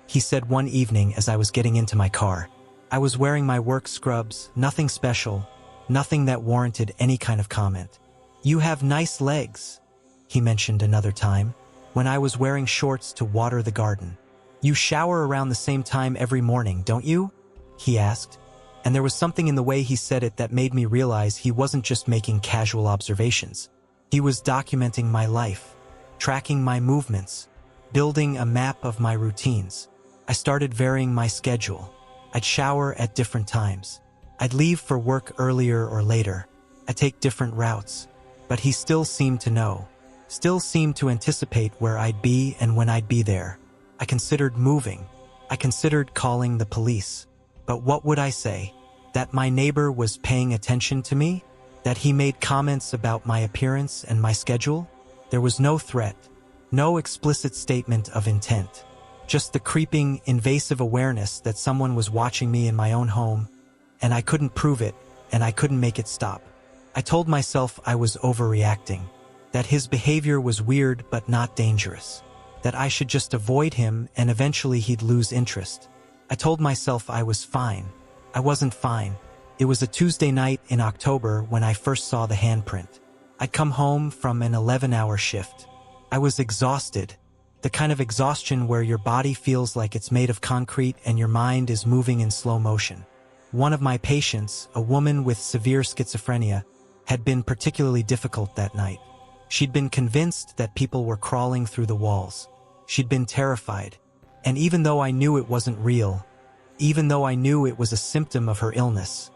he said one evening as I was getting into my car. I was wearing my work scrubs, nothing special, nothing that warranted any kind of comment. "You have nice legs," he mentioned another time, when I was wearing shorts to water the garden. "You shower around the same time every morning, don't you?" he asked. And there was something in the way he said it that made me realize he wasn't just making casual observations. He was documenting my life, tracking my movements, building a map of my routines. I started varying my schedule. I'd shower at different times. I'd leave for work earlier or later. I'd take different routes. But he still seemed to know, still seemed to anticipate where I'd be and when I'd be there. I considered moving. I considered calling the police. But what would I say? That my neighbor was paying attention to me? That he made comments about my appearance and my schedule? There was no threat, no explicit statement of intent. Just the creeping, invasive awareness that someone was watching me in my own home, and I couldn't prove it, and I couldn't make it stop. I told myself I was overreacting, that his behavior was weird but not dangerous, that I should just avoid him and eventually he'd lose interest. I told myself I was fine. I wasn't fine. It was a Tuesday night in October when I first saw the handprint. I'd come home from an 11-hour shift. I was exhausted, the kind of exhaustion where your body feels like it's made of concrete and your mind is moving in slow motion. One of my patients, a woman with severe schizophrenia, had been particularly difficult that night. She'd been convinced that people were crawling through the walls. She'd been terrified. And even though I knew it wasn't real, even though I knew it was a symptom of her illness,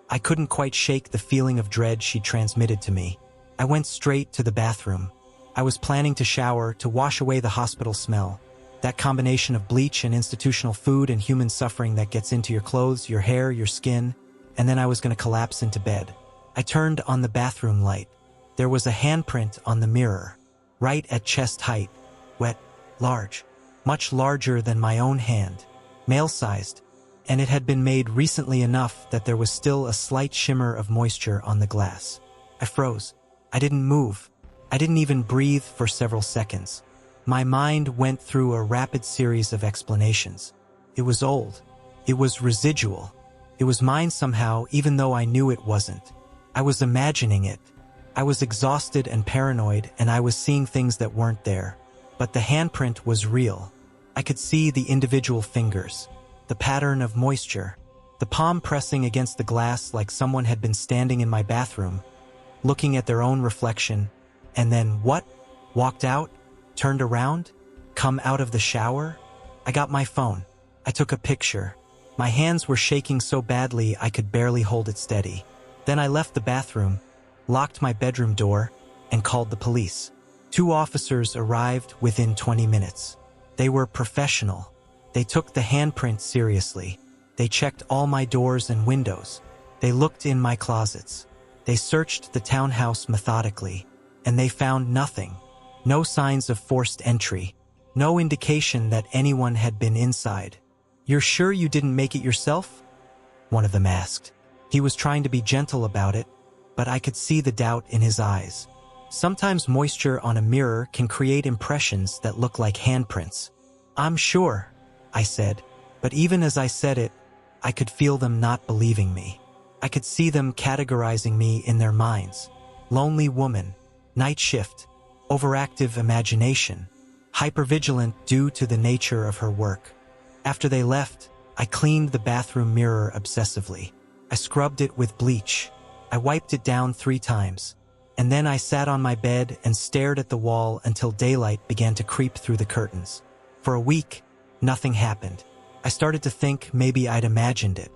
I couldn't quite shake the feeling of dread she transmitted to me. I went straight to the bathroom. I was planning to shower to wash away the hospital smell, that combination of bleach and institutional food and human suffering that gets into your clothes, your hair, your skin, and then I was going to collapse into bed. I turned on the bathroom light. There was a handprint on the mirror, right at chest height, wet, large, much larger than my own hand, male-sized, and it had been made recently enough that there was still a slight shimmer of moisture on the glass. I froze. I didn't move. I didn't even breathe for several seconds. My mind went through a rapid series of explanations. It was old. It was residual. It was mine somehow, even though I knew it wasn't. I was imagining it. I was exhausted and paranoid, and I was seeing things that weren't there. But the handprint was real. I could see the individual fingers, the pattern of moisture, the palm pressing against the glass like someone had been standing in my bathroom, looking at their own reflection, and then what? Walked out? Turned around? Come out of the shower? I got my phone. I took a picture. My hands were shaking so badly I could barely hold it steady. Then I left the bathroom, locked my bedroom door, and called the police. 2 officers arrived within 20 minutes. They were professional. They took the handprint seriously. They checked all my doors and windows. They looked in my closets. They searched the townhouse methodically, and they found nothing. No signs of forced entry. No indication that anyone had been inside. "You're sure you didn't make it yourself?" one of them asked. He was trying to be gentle about it, but I could see the doubt in his eyes. Sometimes moisture on a mirror can create impressions that look like handprints. "I'm sure," I said, but even as I said it, I could feel them not believing me. I could see them categorizing me in their minds. Lonely woman, night shift, overactive imagination, hypervigilant due to the nature of her work. After they left, I cleaned the bathroom mirror obsessively. I scrubbed it with bleach. I wiped it down 3 times. And then I sat on my bed and stared at the wall until daylight began to creep through the curtains. For a week, nothing happened. I started to think maybe I'd imagined it.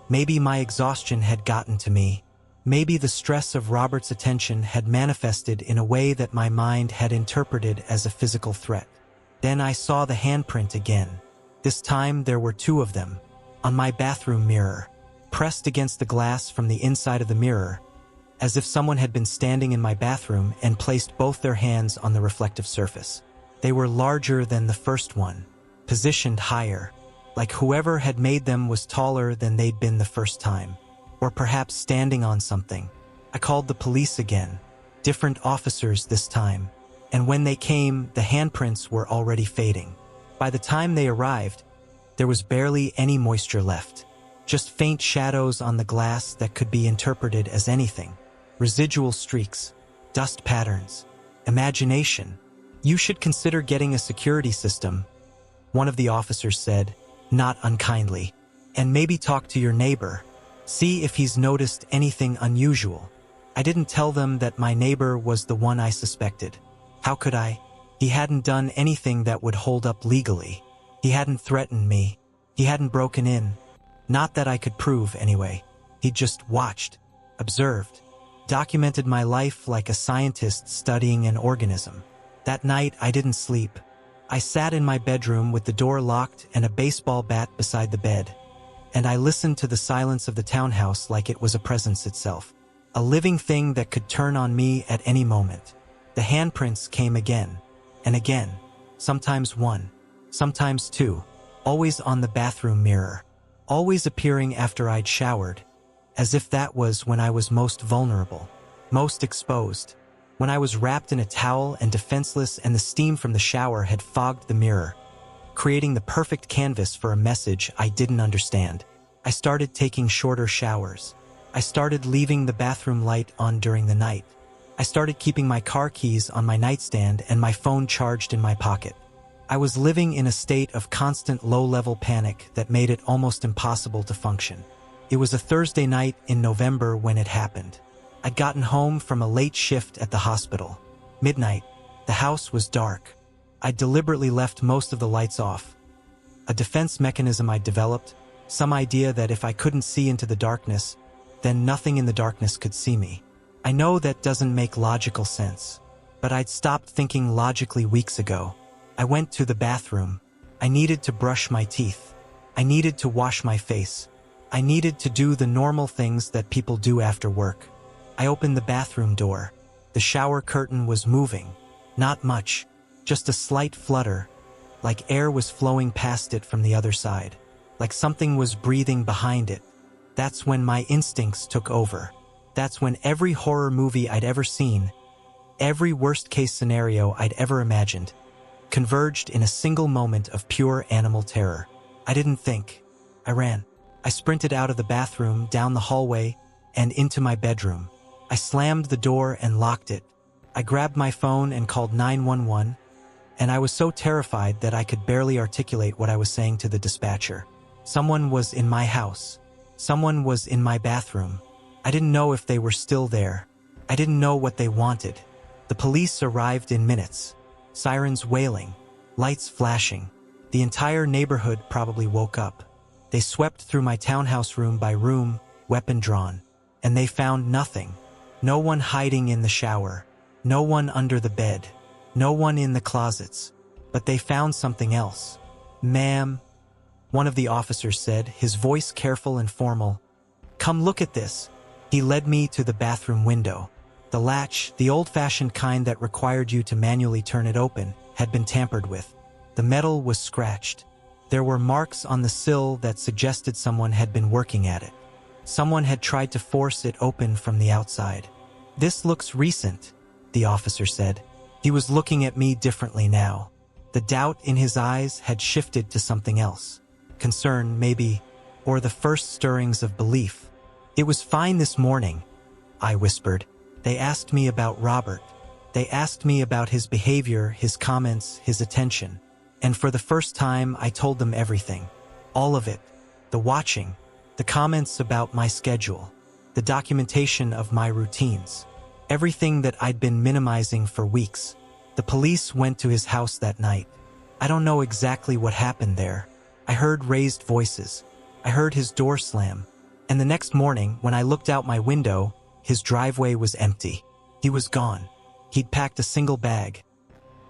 Maybe my exhaustion had gotten to me. Maybe the stress of Robert's attention had manifested in a way that my mind had interpreted as a physical threat. Then I saw the handprint again. This time there were 2 of them, on my bathroom mirror, pressed against the glass from the inside of the mirror, as if someone had been standing in my bathroom and placed both their hands on the reflective surface. They were larger than the first one, positioned higher, like whoever had made them was taller than they'd been the first time, or perhaps standing on something. I called the police again, different officers this time, and when they came, the handprints were already fading. By the time they arrived, there was barely any moisture left, just faint shadows on the glass that could be interpreted as anything. Residual streaks, dust patterns, imagination. "You should consider getting a security system," one of the officers said, not unkindly, "and maybe talk to your neighbor. See if he's noticed anything unusual." I didn't tell them that my neighbor was the one I suspected. How could I? He hadn't done anything that would hold up legally. He hadn't threatened me. He hadn't broken in. Not that I could prove, anyway. He'd just watched, observed, documented my life like a scientist studying an organism. That night, I didn't sleep. I sat in my bedroom with the door locked and a baseball bat beside the bed, and I listened to the silence of the townhouse like it was a presence itself, a living thing that could turn on me at any moment. The handprints came again, and again, sometimes 1, sometimes 2, always on the bathroom mirror, always appearing after I'd showered, as if that was when I was most vulnerable. most exposed. When I was wrapped in a towel and defenseless and the steam from the shower had fogged the mirror, creating the perfect canvas for a message I didn't understand. I started taking shorter showers. I started leaving the bathroom light on during the night. I started keeping my car keys on my nightstand and my phone charged in my pocket. I was living in a state of constant low-level panic that made it almost impossible to function. It was a Thursday night in November when it happened. I'd gotten home from a late shift at the hospital. Midnight. The house was dark. I deliberately left most of the lights off. A defense mechanism I'd developed, some idea that if I couldn't see into the darkness, then nothing in the darkness could see me. I know that doesn't make logical sense, but I'd stopped thinking logically weeks ago. I went to the bathroom. I needed to brush my teeth. I needed to wash my face. I needed to do the normal things that people do after work. I opened the bathroom door. The shower curtain was moving. Not much, just a slight flutter, like air was flowing past it from the other side, like something was breathing behind it. That's when my instincts took over. That's when every horror movie I'd ever seen, every worst-case scenario I'd ever imagined, converged in a single moment of pure animal terror. I didn't think. I ran. I sprinted out of the bathroom, down the hallway, and into my bedroom. I slammed the door and locked it. I grabbed my phone and called 911, and I was so terrified that I could barely articulate what I was saying to the dispatcher. Someone was in my house. Someone was in my bathroom. I didn't know if they were still there. I didn't know what they wanted. The police arrived in minutes. Sirens wailing, lights flashing. The entire neighborhood probably woke up. They swept through my townhouse room by room, weapon drawn, and they found nothing. No one hiding in the shower. No one under the bed. No one in the closets. But they found something else. "Ma'am," one of the officers said, his voice careful and formal. "Come look at this." He led me to the bathroom window. The latch, the old-fashioned kind that required you to manually turn it open, had been tampered with. The metal was scratched. There were marks on the sill that suggested someone had been working at it. Someone had tried to force it open from the outside. "This looks recent," the officer said. He was looking at me differently now. The doubt in his eyes had shifted to something else. Concern, maybe, or the first stirrings of belief. "It was fine this morning," I whispered. "They asked me about Robert. They asked me about his behavior, his comments, his attention. And for the first time, I told them everything. All of it. The watching, the comments about my schedule, the documentation of my routines. Everything that I'd been minimizing for weeks. The police went to his house that night. I don't know exactly what happened there. I heard raised voices. I heard his door slam. And the next morning, when I looked out my window, his driveway was empty. He was gone. He'd packed a single bag.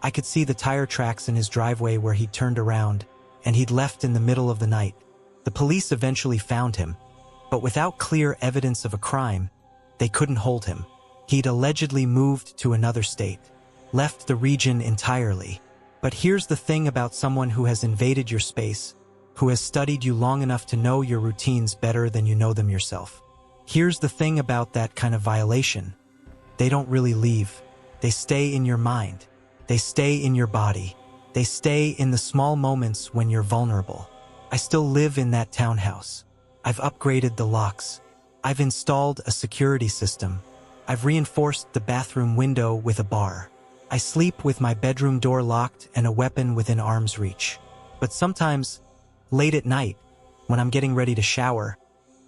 I could see the tire tracks in his driveway where he'd turned around, and he'd left in the middle of the night. The police eventually found him, but without clear evidence of a crime, they couldn't hold him. He'd allegedly moved to another state, left the region entirely. But here's the thing about someone who has invaded your space, who has studied you long enough to know your routines better than you know them yourself. Here's the thing about that kind of violation. They don't really leave. They stay in your mind. They stay in your body. They stay in the small moments when you're vulnerable. I still live in that townhouse. I've upgraded the locks. I've installed a security system. I've reinforced the bathroom window with a bar. I sleep with my bedroom door locked and a weapon within arm's reach. But sometimes, late at night, when I'm getting ready to shower,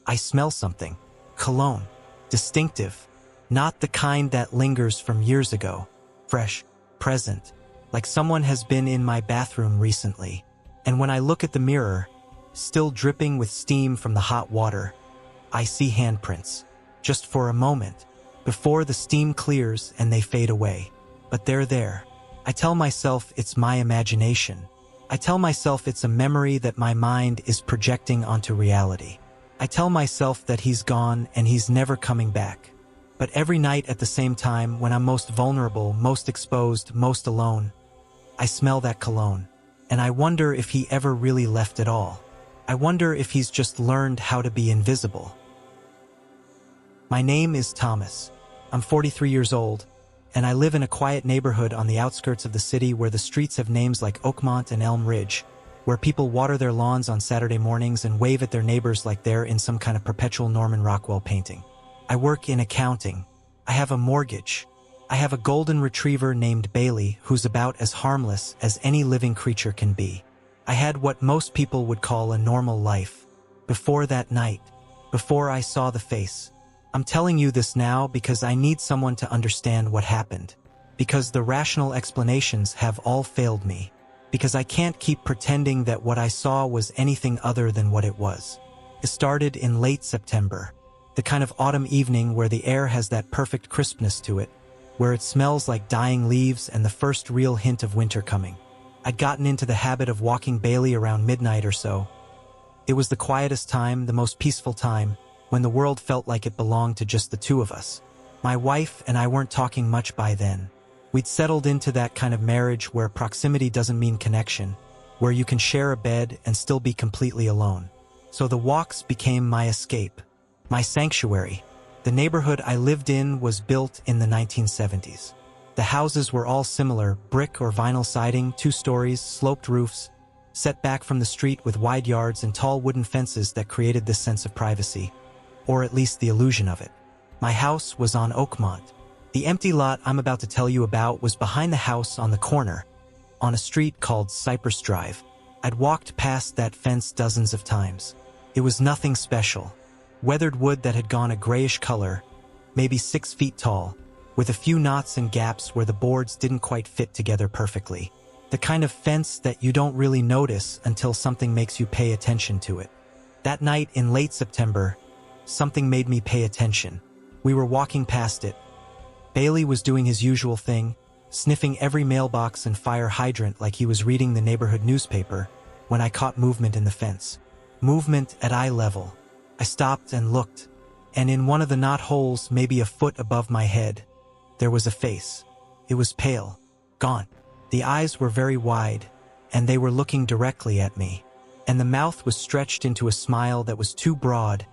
I smell something. Cologne. Distinctive. Not the kind that lingers from years ago. Fresh. Present. Like someone has been in my bathroom recently. And when I look at the mirror, still dripping with steam from the hot water, I see handprints. Just for a moment. Before the steam clears and they fade away. But they're there. I tell myself it's my imagination. I tell myself it's a memory that my mind is projecting onto reality. I tell myself that he's gone and he's never coming back. But every night at the same time, when I'm most vulnerable, most exposed, most alone, I smell that cologne. And I wonder if he ever really left at all. I wonder if he's just learned how to be invisible. My name is Thomas. I'm 43 years old, and I live in a quiet neighborhood on the outskirts of the city where the streets have names like Oakmont and Elm Ridge, where people water their lawns on Saturday mornings and wave at their neighbors like they're in some kind of perpetual Norman Rockwell painting. I work in accounting. I have a mortgage. I have a golden retriever named Bailey who's about as harmless as any living creature can be. I had what most people would call a normal life. Before that night, before I saw the face. I'm telling you this now because I need someone to understand what happened. Because the rational explanations have all failed me. Because I can't keep pretending that what I saw was anything other than what it was. It started in late September. The kind of autumn evening where the air has that perfect crispness to it, where it smells like dying leaves and the first real hint of winter coming. I'd gotten into the habit of walking Bailey around midnight or so. It was the quietest time, the most peaceful time, when the world felt like it belonged to just the two of us. My wife and I weren't talking much by then. We'd settled into that kind of marriage where proximity doesn't mean connection, where you can share a bed and still be completely alone. So the walks became my escape, my sanctuary. The neighborhood I lived in was built in the 1970s. The houses were all similar, brick or vinyl siding, 2 stories, sloped roofs, set back from the street with wide yards and tall wooden fences that created this sense of privacy, or at least the illusion of it. My house was on Oakmont. The empty lot I'm about to tell you about was behind the house on the corner, on a street called Cypress Drive. I'd walked past that fence dozens of times. It was nothing special. Weathered wood that had gone a grayish color, maybe 6 feet tall, with a few knots and gaps where the boards didn't quite fit together perfectly. The kind of fence that you don't really notice until something makes you pay attention to it. That night in late September, something made me pay attention. We were walking past it. Bailey was doing his usual thing, sniffing every mailbox and fire hydrant like he was reading the neighborhood newspaper, when I caught movement in the fence. Movement at eye level. I stopped and looked, and in one of the knot holes, maybe a foot above my head, there was a face. It was pale, gaunt. The eyes were very wide, and they were looking directly at me, and the mouth was stretched into a smile that was too broad,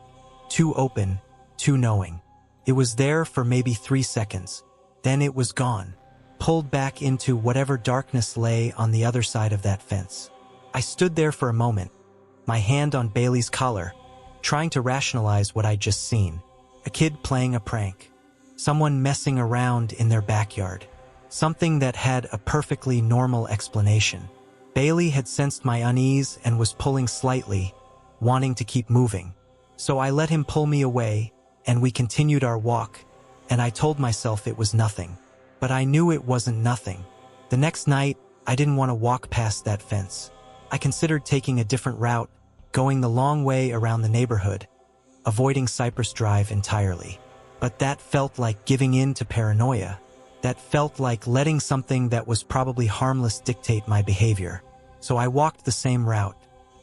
too open, too knowing. It was there for maybe 3 seconds. Then it was gone, pulled back into whatever darkness lay on the other side of that fence. I stood there for a moment, my hand on Bailey's collar, trying to rationalize what I'd just seen. A kid playing a prank. Someone messing around in their backyard. Something that had a perfectly normal explanation. Bailey had sensed my unease and was pulling slightly, wanting to keep moving. So I let him pull me away, and we continued our walk, and I told myself it was nothing. But I knew it wasn't nothing. The next night, I didn't want to walk past that fence. I considered taking a different route, going the long way around the neighborhood, avoiding Cypress Drive entirely. But that felt like giving in to paranoia. That felt like letting something that was probably harmless dictate my behavior. So I walked the same route.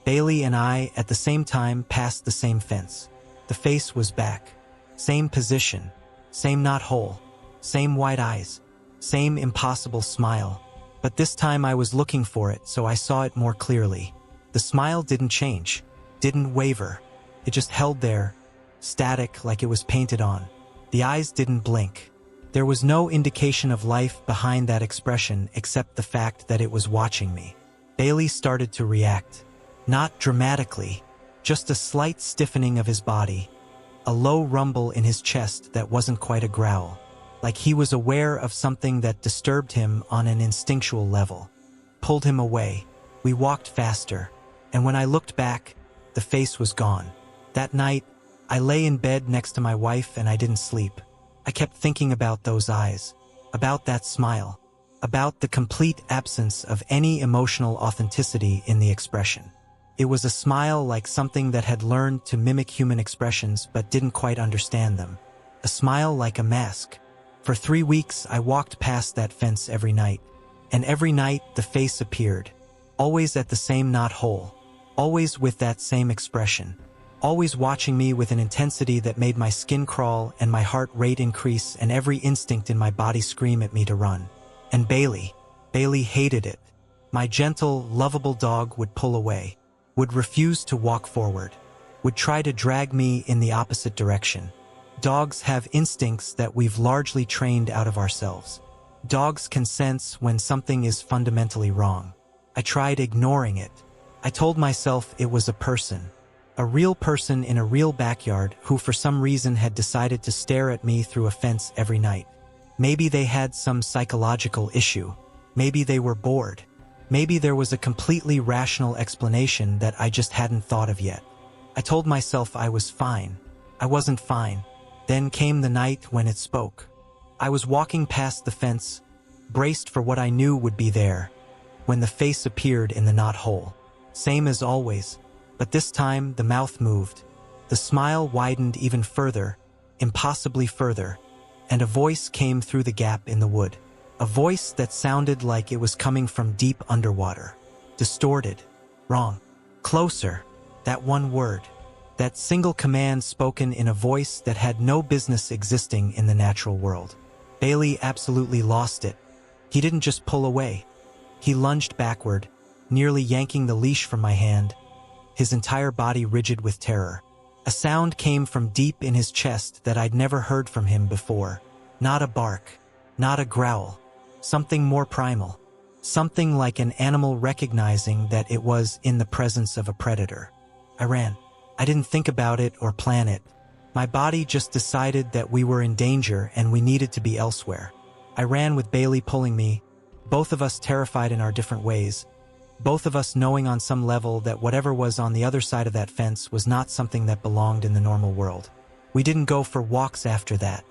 Bailey and I, at the same time, passed the same fence. The face was back. Same position. Same knot hole. Same wide eyes. Same impossible smile. But this time I was looking for it, so I saw it more clearly. The smile didn't change. Didn't waver. It just held there, static like it was painted on. The eyes didn't blink. There was no indication of life behind that expression except the fact that it was watching me. Bailey started to react. Not dramatically, just a slight stiffening of his body, a low rumble in his chest that wasn't quite a growl, like he was aware of something that disturbed him on an instinctual level. Pulled him away. We walked faster, and when I looked back, the face was gone. That night, I lay in bed next to my wife and I didn't sleep. I kept thinking about those eyes, about that smile, about the complete absence of any emotional authenticity in the expression. It was a smile like something that had learned to mimic human expressions but didn't quite understand them. A smile like a mask. For 3 weeks, I walked past that fence every night, and every night the face appeared, always at the same knot hole, always with that same expression. Always watching me with an intensity that made my skin crawl and my heart rate increase and every instinct in my body scream at me to run. And Bailey hated it. My gentle, lovable dog would pull away, would refuse to walk forward, would try to drag me in the opposite direction. Dogs have instincts that we've largely trained out of ourselves. Dogs can sense when something is fundamentally wrong. I tried ignoring it. I told myself it was a person. A real person in a real backyard who for some reason had decided to stare at me through a fence every night. Maybe they had some psychological issue. Maybe they were bored. Maybe there was a completely rational explanation that I just hadn't thought of yet. I told myself I was fine. I wasn't fine. Then came the night when it spoke. I was walking past the fence, braced for what I knew would be there, when the face appeared in the knothole. Same as always, but this time the mouth moved. The smile widened even further, impossibly further, and a voice came through the gap in the wood. A voice that sounded like it was coming from deep underwater. Distorted. Wrong. Closer. That one word. That single command spoken in a voice that had no business existing in the natural world. Bailey absolutely lost it. He didn't just pull away. He lunged backward, nearly yanking the leash from my hand, his entire body rigid with terror. A sound came from deep in his chest that I'd never heard from him before. Not a bark. Not a growl. Something more primal. Something like an animal recognizing that it was in the presence of a predator. I ran. I didn't think about it or plan it. My body just decided that we were in danger and we needed to be elsewhere. I ran with Bailey pulling me, both of us terrified in our different ways, both of us knowing on some level that whatever was on the other side of that fence was not something that belonged in the normal world. We didn't go for walks after that.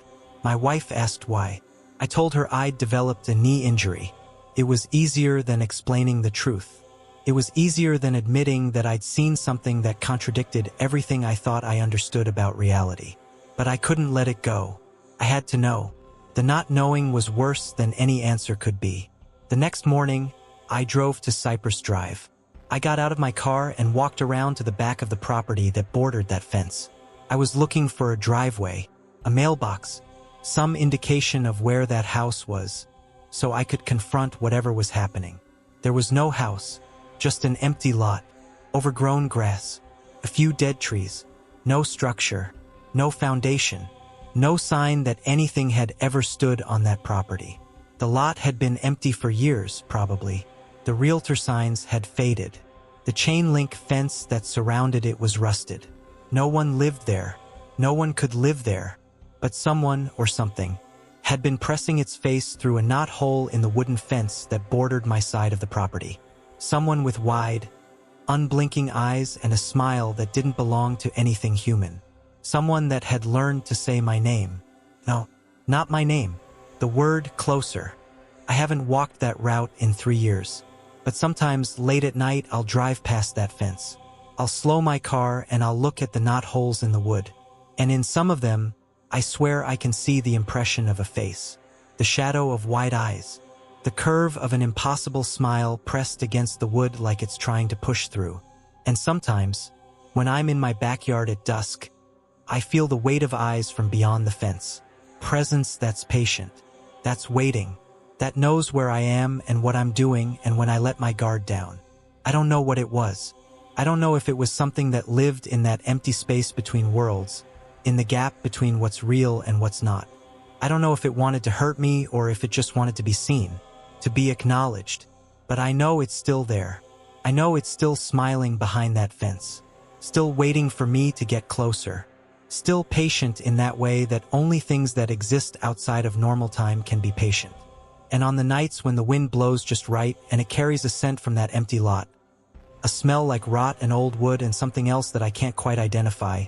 My wife asked why. I told her I'd developed a knee injury. It was easier than explaining the truth. It was easier than admitting that I'd seen something that contradicted everything I thought I understood about reality. But I couldn't let it go. I had to know. The not knowing was worse than any answer could be. The next morning, I drove to Cypress Drive. I got out of my car and walked around to the back of the property that bordered that fence. I was looking for a driveway, a mailbox, some indication of where that house was, so I could confront whatever was happening. There was no house. Just an empty lot, overgrown grass, a few dead trees, no structure, no foundation, no sign that anything had ever stood on that property. The lot had been empty for years, probably. The realtor signs had faded. The chain link fence that surrounded it was rusted. No one lived there. No one could live there. But someone, or something, had been pressing its face through a knothole in the wooden fence that bordered my side of the property. Someone with wide, unblinking eyes and a smile that didn't belong to anything human. Someone that had learned to say my name. No, not my name. The word closer. I haven't walked that route in 3 years. But sometimes late at night I'll drive past that fence. I'll slow my car and I'll look at the knotholes in the wood. And in some of them, I swear I can see the impression of a face. The shadow of wide eyes. The curve of an impossible smile pressed against the wood like it's trying to push through. And sometimes, when I'm in my backyard at dusk, I feel the weight of eyes from beyond the fence. Presence that's patient, that's waiting, that knows where I am and what I'm doing and when I let my guard down. I don't know what it was. I don't know if it was something that lived in that empty space between worlds, in the gap between what's real and what's not. I don't know if it wanted to hurt me or if it just wanted to be seen, to be acknowledged. But I know it's still there. I know it's still smiling behind that fence, still waiting for me to get closer, still patient in that way that only things that exist outside of normal time can be patient. And on the nights when the wind blows just right and it carries a scent from that empty lot, a smell like rot and old wood and something else that I can't quite identify,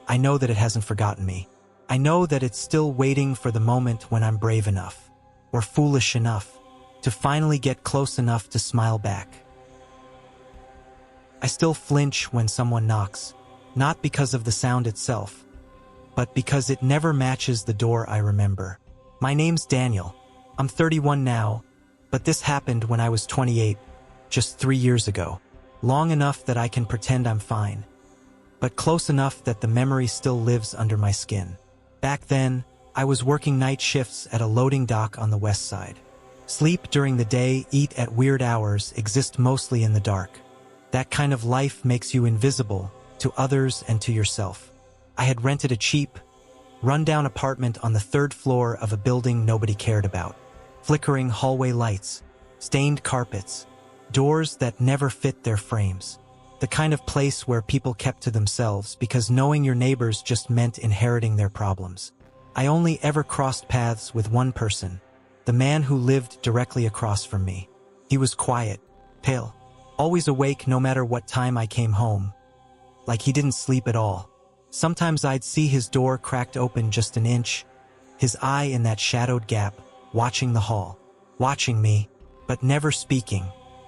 I know that it hasn't forgotten me. I know that it's still waiting for the moment when I'm brave enough, or foolish enough, to finally get close enough to smile back. I still flinch when someone knocks, not because of the sound itself, but because it never matches the door I remember. My name's Daniel. I'm 31 now, but this happened when I was 28, just 3 years ago. Long enough that I can pretend I'm fine, but close enough that the memory still lives under my skin. Back then, I was working night shifts at a loading dock on the west side. Sleep during the day, eat at weird hours, exist mostly in the dark. That kind of life makes you invisible to others and to yourself. I had rented a cheap, Rundown apartment on the third floor of a building nobody cared about. Flickering hallway lights, stained carpets, doors that never fit their frames. The kind of place where people kept to themselves because knowing your neighbors just meant inheriting their problems. I only ever crossed paths with one person, the man who lived directly across from me. He was quiet, pale, always awake no matter what time I came home, like he didn't sleep at all. Sometimes I'd see his door cracked open just an inch, his eye in that shadowed gap, watching the hall, watching me, but never speaking.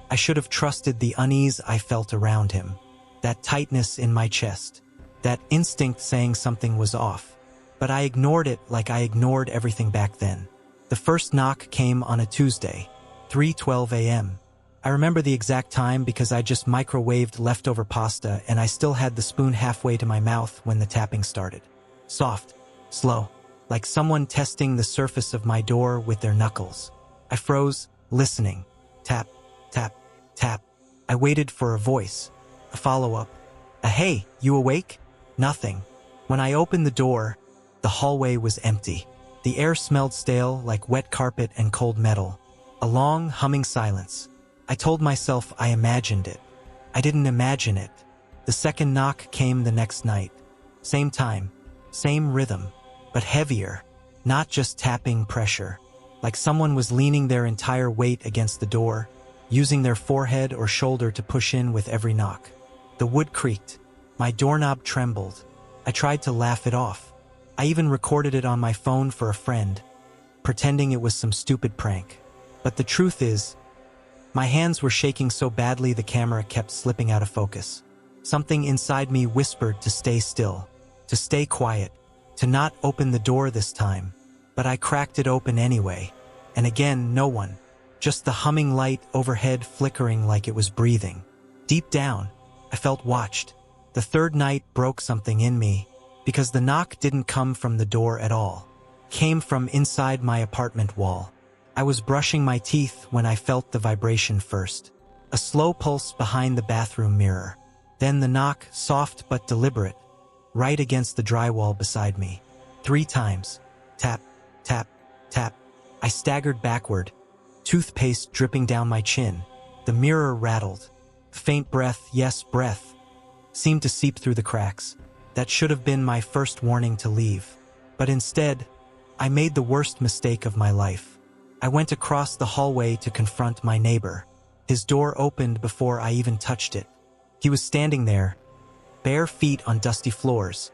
I should have trusted the unease I felt around him, that tightness in my chest, that instinct saying something was off. But I ignored it like I ignored everything back then. The first knock came on a Tuesday, 3:12 a.m. I remember the exact time because I just microwaved leftover pasta and I still had the spoon halfway to my mouth when the tapping started. Soft, slow, like someone testing the surface of my door with their knuckles. I froze, listening. Tap, tap, tap. I waited for a voice, a follow-up. A "Hey, you awake?" Nothing. When I opened the door, the hallway was empty. The air smelled stale like wet carpet and cold metal. A long, humming silence. I told myself I imagined it. I didn't imagine it. The second knock came the next night. Same time, same rhythm, but heavier. Not just tapping pressure. Like someone was leaning their entire weight against the door, using their forehead or shoulder to push in with every knock. The wood creaked. My doorknob trembled. I tried to laugh it off. I even recorded it on my phone for a friend, pretending it was some stupid prank. But the truth is, my hands were shaking so badly the camera kept slipping out of focus. Something inside me whispered to stay still, to stay quiet, to not open the door this time. But I cracked it open anyway. And again, no one. Just the humming light overhead flickering like it was breathing. Deep down, I felt watched. The third night broke something in me, because the knock didn't come from the door at all. It came from inside my apartment wall. I was brushing my teeth when I felt the vibration first. A slow pulse behind the bathroom mirror. Then the knock, soft but deliberate, right against the drywall beside me. 3 times. Tap, tap, tap. I staggered backward, toothpaste dripping down my chin. The mirror rattled. Faint breath, yes, breath, seemed to seep through the cracks. That should have been my first warning to leave. But instead, I made the worst mistake of my life. I went across the hallway to confront my neighbor. His door opened before I even touched it. He was standing there, bare feet on dusty floors,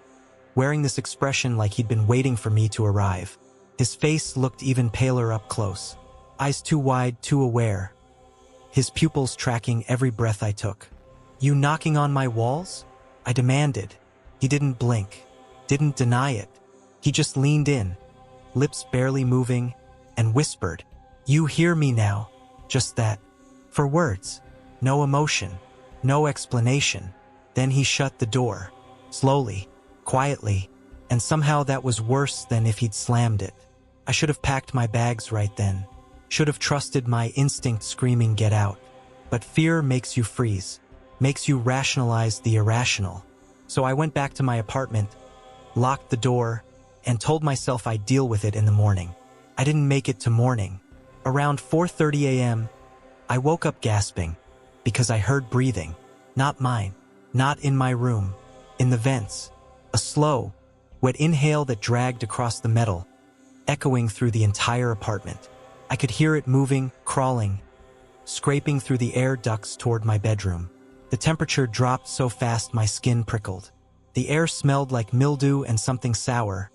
wearing this expression like he'd been waiting for me to arrive. His face looked even paler up close, eyes too wide, too aware, his pupils tracking every breath I took. "You knocking on my walls?" I demanded. He didn't blink, didn't deny it. He just leaned in, lips barely moving, and whispered, "You hear me now?" Just that. 4 words. No emotion. No explanation. Then he shut the door. Slowly. Quietly. And somehow that was worse than if he'd slammed it. I should have packed my bags right then. Should have trusted my instinct screaming, "Get out." But fear makes you freeze. Makes you rationalize the irrational. So I went back to my apartment, locked the door, and told myself I'd deal with it in the morning. I didn't make it to morning. Around 4:30 a.m., I woke up gasping because I heard breathing. Not mine, not in my room, in the vents. A slow, wet inhale that dragged across the metal, echoing through the entire apartment. I could hear it moving, crawling, scraping through the air ducts toward my bedroom. The temperature dropped so fast my skin prickled. The air smelled like mildew and something sour,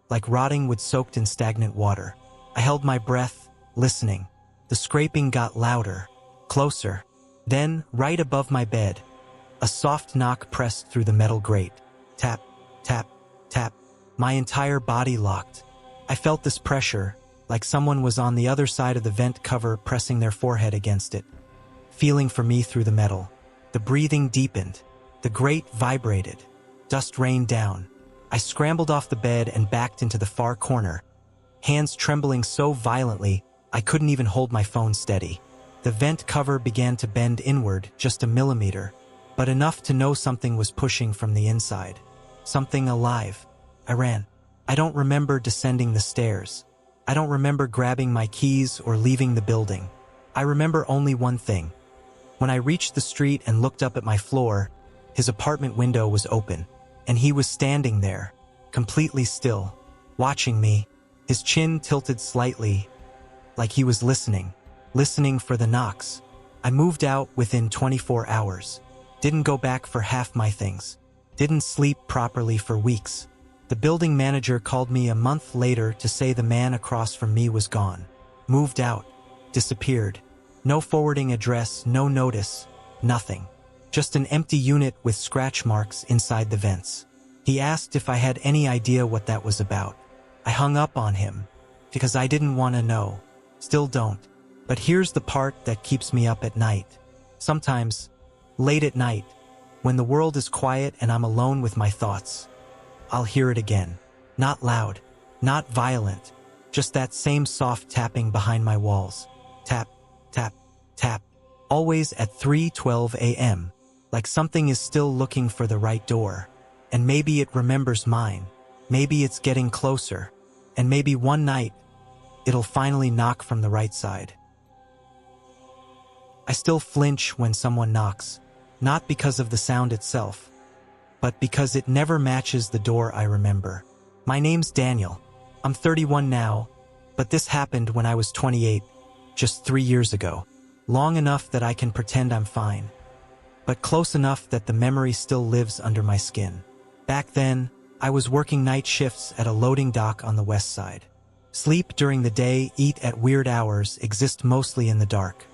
like rotting wood soaked in stagnant water. I held my breath, listening. The scraping got louder, closer. Then, right above my bed, a soft knock pressed through the metal grate. Tap, tap, tap. My entire body locked. I felt this pressure, like someone was on the other side of the vent cover pressing their forehead against it, feeling for me through the metal. The breathing deepened. The grate vibrated. Dust rained down. I scrambled off the bed and backed into the far corner, hands trembling so violently I couldn't even hold my phone steady. The vent cover began to bend inward just a millimeter, but enough to know something was pushing from the inside. Something alive. I ran. I don't remember descending the stairs. I don't remember grabbing my keys or leaving the building. I remember only one thing. When I reached the street and looked up at my floor, his apartment window was open, and he was standing there, completely still, watching me, his chin tilted slightly, like he was listening for the knocks. I moved out within 24 hours. Didn't go back for half my things. Didn't sleep properly for weeks. The building manager called me a month later to say the man across from me was gone. Moved out. Disappeared. No forwarding address, no notice, nothing. Just an empty unit with scratch marks inside the vents. He asked if I had any idea what that was about. I hung up on him because I didn't want to know. Still don't. But here's the part that keeps me up at night. Sometimes, late at night, when the world is quiet and I'm alone with my thoughts, I'll hear it again. Not loud, not violent, just that same soft tapping behind my walls. Tap, tap, tap. Always at 3:12 a.m., like something is still looking for the right door. And maybe it remembers mine. Maybe it's getting closer. And maybe one night, it'll finally knock from the right side. I still flinch when someone knocks, not because of the sound itself, but because it never matches the door I remember. My name's Daniel. I'm 31 now, but this happened when I was 28, just 3 years ago. Long enough that I can pretend I'm fine, but close enough that the memory still lives under my skin. Back then, I was working night shifts at a loading dock on the west side. Sleep during the day, eat at weird hours, exist mostly in the dark.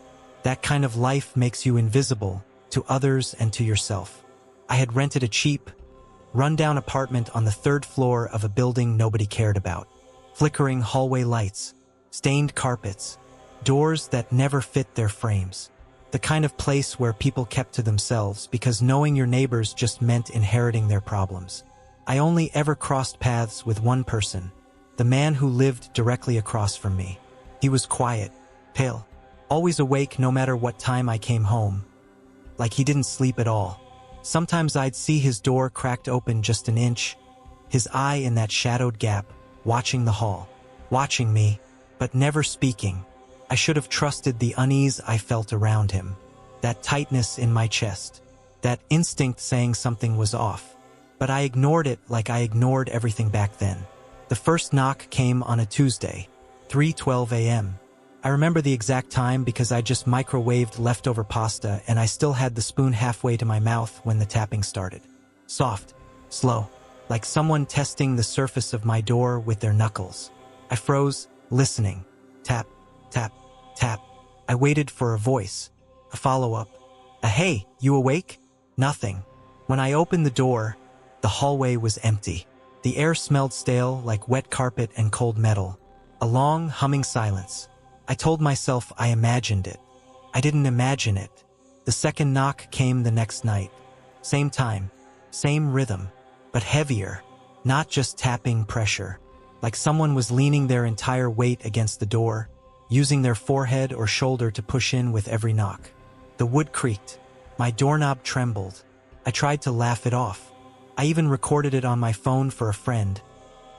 That kind of life makes you invisible to others and to yourself. I had rented a cheap, run-down apartment on the 3rd floor of a building nobody cared about. Flickering hallway lights, stained carpets, doors that never fit their frames. The kind of place where people kept to themselves because knowing your neighbors just meant inheriting their problems. I only ever crossed paths with one person, the man who lived directly across from me. He was quiet, pale, always awake no matter what time I came home, like he didn't sleep at all. Sometimes I'd see his door cracked open just an inch, his eye in that shadowed gap, watching the hall, watching me, but never speaking. I should have trusted the unease I felt around him, that tightness in my chest, that instinct saying something was off. But I ignored it like I ignored everything back then. The first knock came on a Tuesday, 3:12 a.m. I remember the exact time because I just microwaved leftover pasta and I still had the spoon halfway to my mouth when the tapping started. Soft, slow, like someone testing the surface of my door with their knuckles. I froze, listening. Tap, tap, tap. I waited for a voice, a follow-up. A "Hey, you awake?" Nothing. When I opened the door, the hallway was empty. The air smelled stale, like wet carpet and cold metal. A long, humming silence. I told myself I imagined it. I didn't imagine it. The second knock came the next night. Same time, same rhythm, but heavier. Not just tapping, pressure. Like someone was leaning their entire weight against the door, using their forehead or shoulder to push in with every knock. The wood creaked. My doorknob trembled. I tried to laugh it off. I even recorded it on my phone for a friend,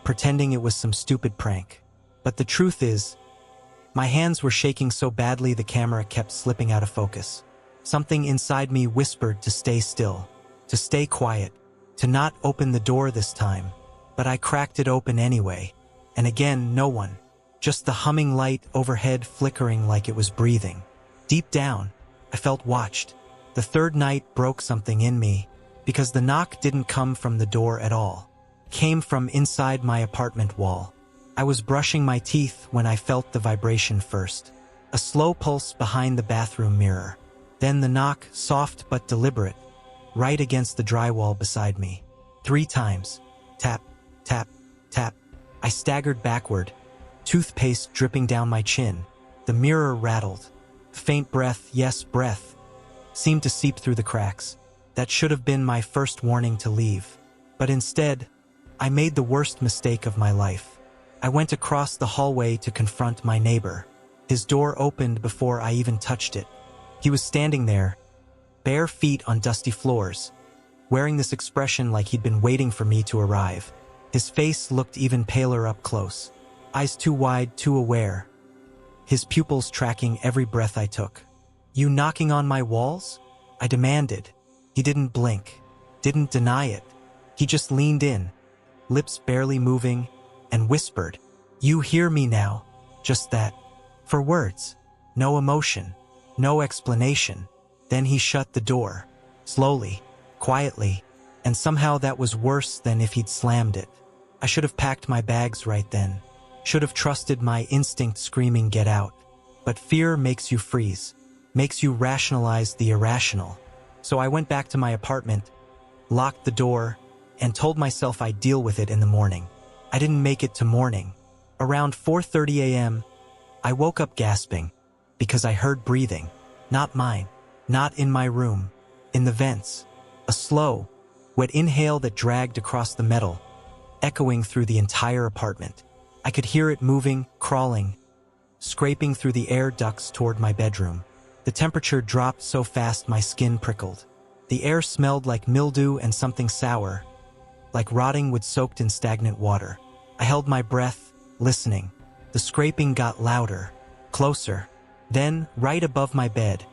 pretending it was some stupid prank. But the truth is, my hands were shaking so badly the camera kept slipping out of focus. Something inside me whispered to stay still, to stay quiet, to not open the door this time. But I cracked it open anyway. And again, no one. Just the humming light overhead flickering like it was breathing. Deep down, I felt watched. The third night broke something in me, because the knock didn't come from the door at all. It came from inside my apartment wall. I was brushing my teeth when I felt the vibration first. A slow pulse behind the bathroom mirror. Then the knock, soft but deliberate, right against the drywall beside me. 3 times. Tap, tap, tap. I staggered backward, toothpaste dripping down my chin. The mirror rattled. Faint breath, yes, breath, seemed to seep through the cracks. That should have been my first warning to leave. But instead, I made the worst mistake of my life. I went across the hallway to confront my neighbor. His door opened before I even touched it. He was standing there, bare feet on dusty floors, wearing this expression like he'd been waiting for me to arrive. His face looked even paler up close. Eyes too wide, too aware. His pupils tracking every breath I took. "You knocking on my walls?" I demanded. He didn't blink, didn't deny it. He just leaned in, lips barely moving, and whispered, "You hear me now?" Just that. 4 words. No emotion. No explanation. Then he shut the door. Slowly. Quietly. And somehow that was worse than if he'd slammed it. I should have packed my bags right then. Should have trusted my instinct screaming, "Get out." But fear makes you freeze. Makes you rationalize the irrational. So I went back to my apartment, locked the door, and told myself I'd deal with it in the morning. I didn't make it to morning. Around 4:30 a.m., I woke up gasping because I heard breathing. Not mine. Not in my room. In the vents. A slow, wet inhale that dragged across the metal, echoing through the entire apartment. I could hear it moving, crawling, scraping through the air ducts toward my bedroom. The temperature dropped so fast my skin prickled. The air smelled like mildew and something sour, like rotting wood soaked in stagnant water. I held my breath, listening. The scraping got louder, closer. Then, right above my bed,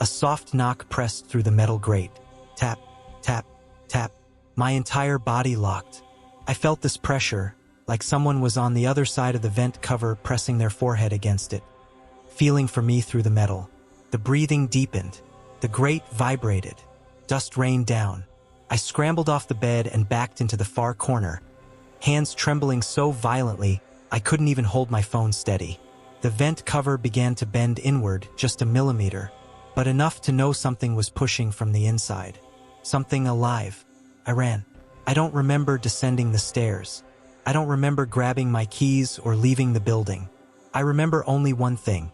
a soft knock pressed through the metal grate. Tap, tap, tap. My entire body locked. I felt this pressure, like someone was on the other side of the vent cover pressing their forehead against it, feeling for me through the metal. The breathing deepened. The grate vibrated. Dust rained down. I scrambled off the bed and backed into the far corner, hands trembling so violently I couldn't even hold my phone steady. The vent cover began to bend inward just a millimeter, but enough to know something was pushing from the inside. Something alive. I ran. I don't remember descending the stairs. I don't remember grabbing my keys or leaving the building. I remember only one thing.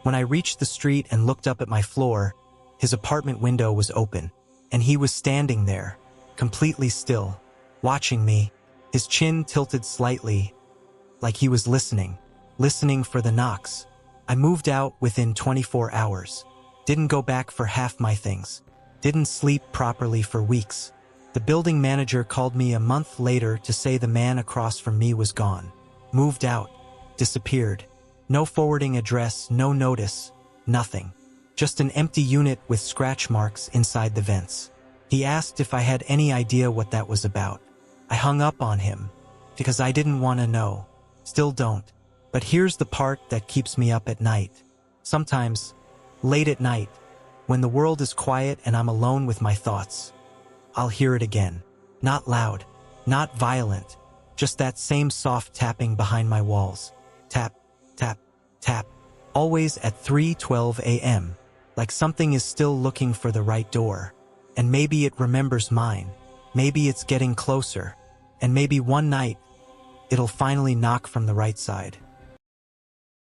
When I reached the street and looked up at my floor, his apartment window was open, and he was standing there, completely still, watching me, his chin tilted slightly, like he was listening for the knocks. I moved out within 24 hours. Didn't go back for half my things. Didn't sleep properly for weeks. The building manager called me a month later to say the man across from me was gone. Moved out. Disappeared. No forwarding address, no notice, nothing. Just an empty unit with scratch marks inside the vents. He asked if I had any idea what that was about. I hung up on him because I didn't want to know. Still don't. But here's the part that keeps me up at night. Sometimes, late at night, when the world is quiet and I'm alone with my thoughts, I'll hear it again. Not loud, not violent, just that same soft tapping behind my walls. Tap, tap, tap. Always at 3:12 a.m. Like something is still looking for the right door. And maybe it remembers mine. Maybe it's getting closer. And maybe one night, it'll finally knock from the right side.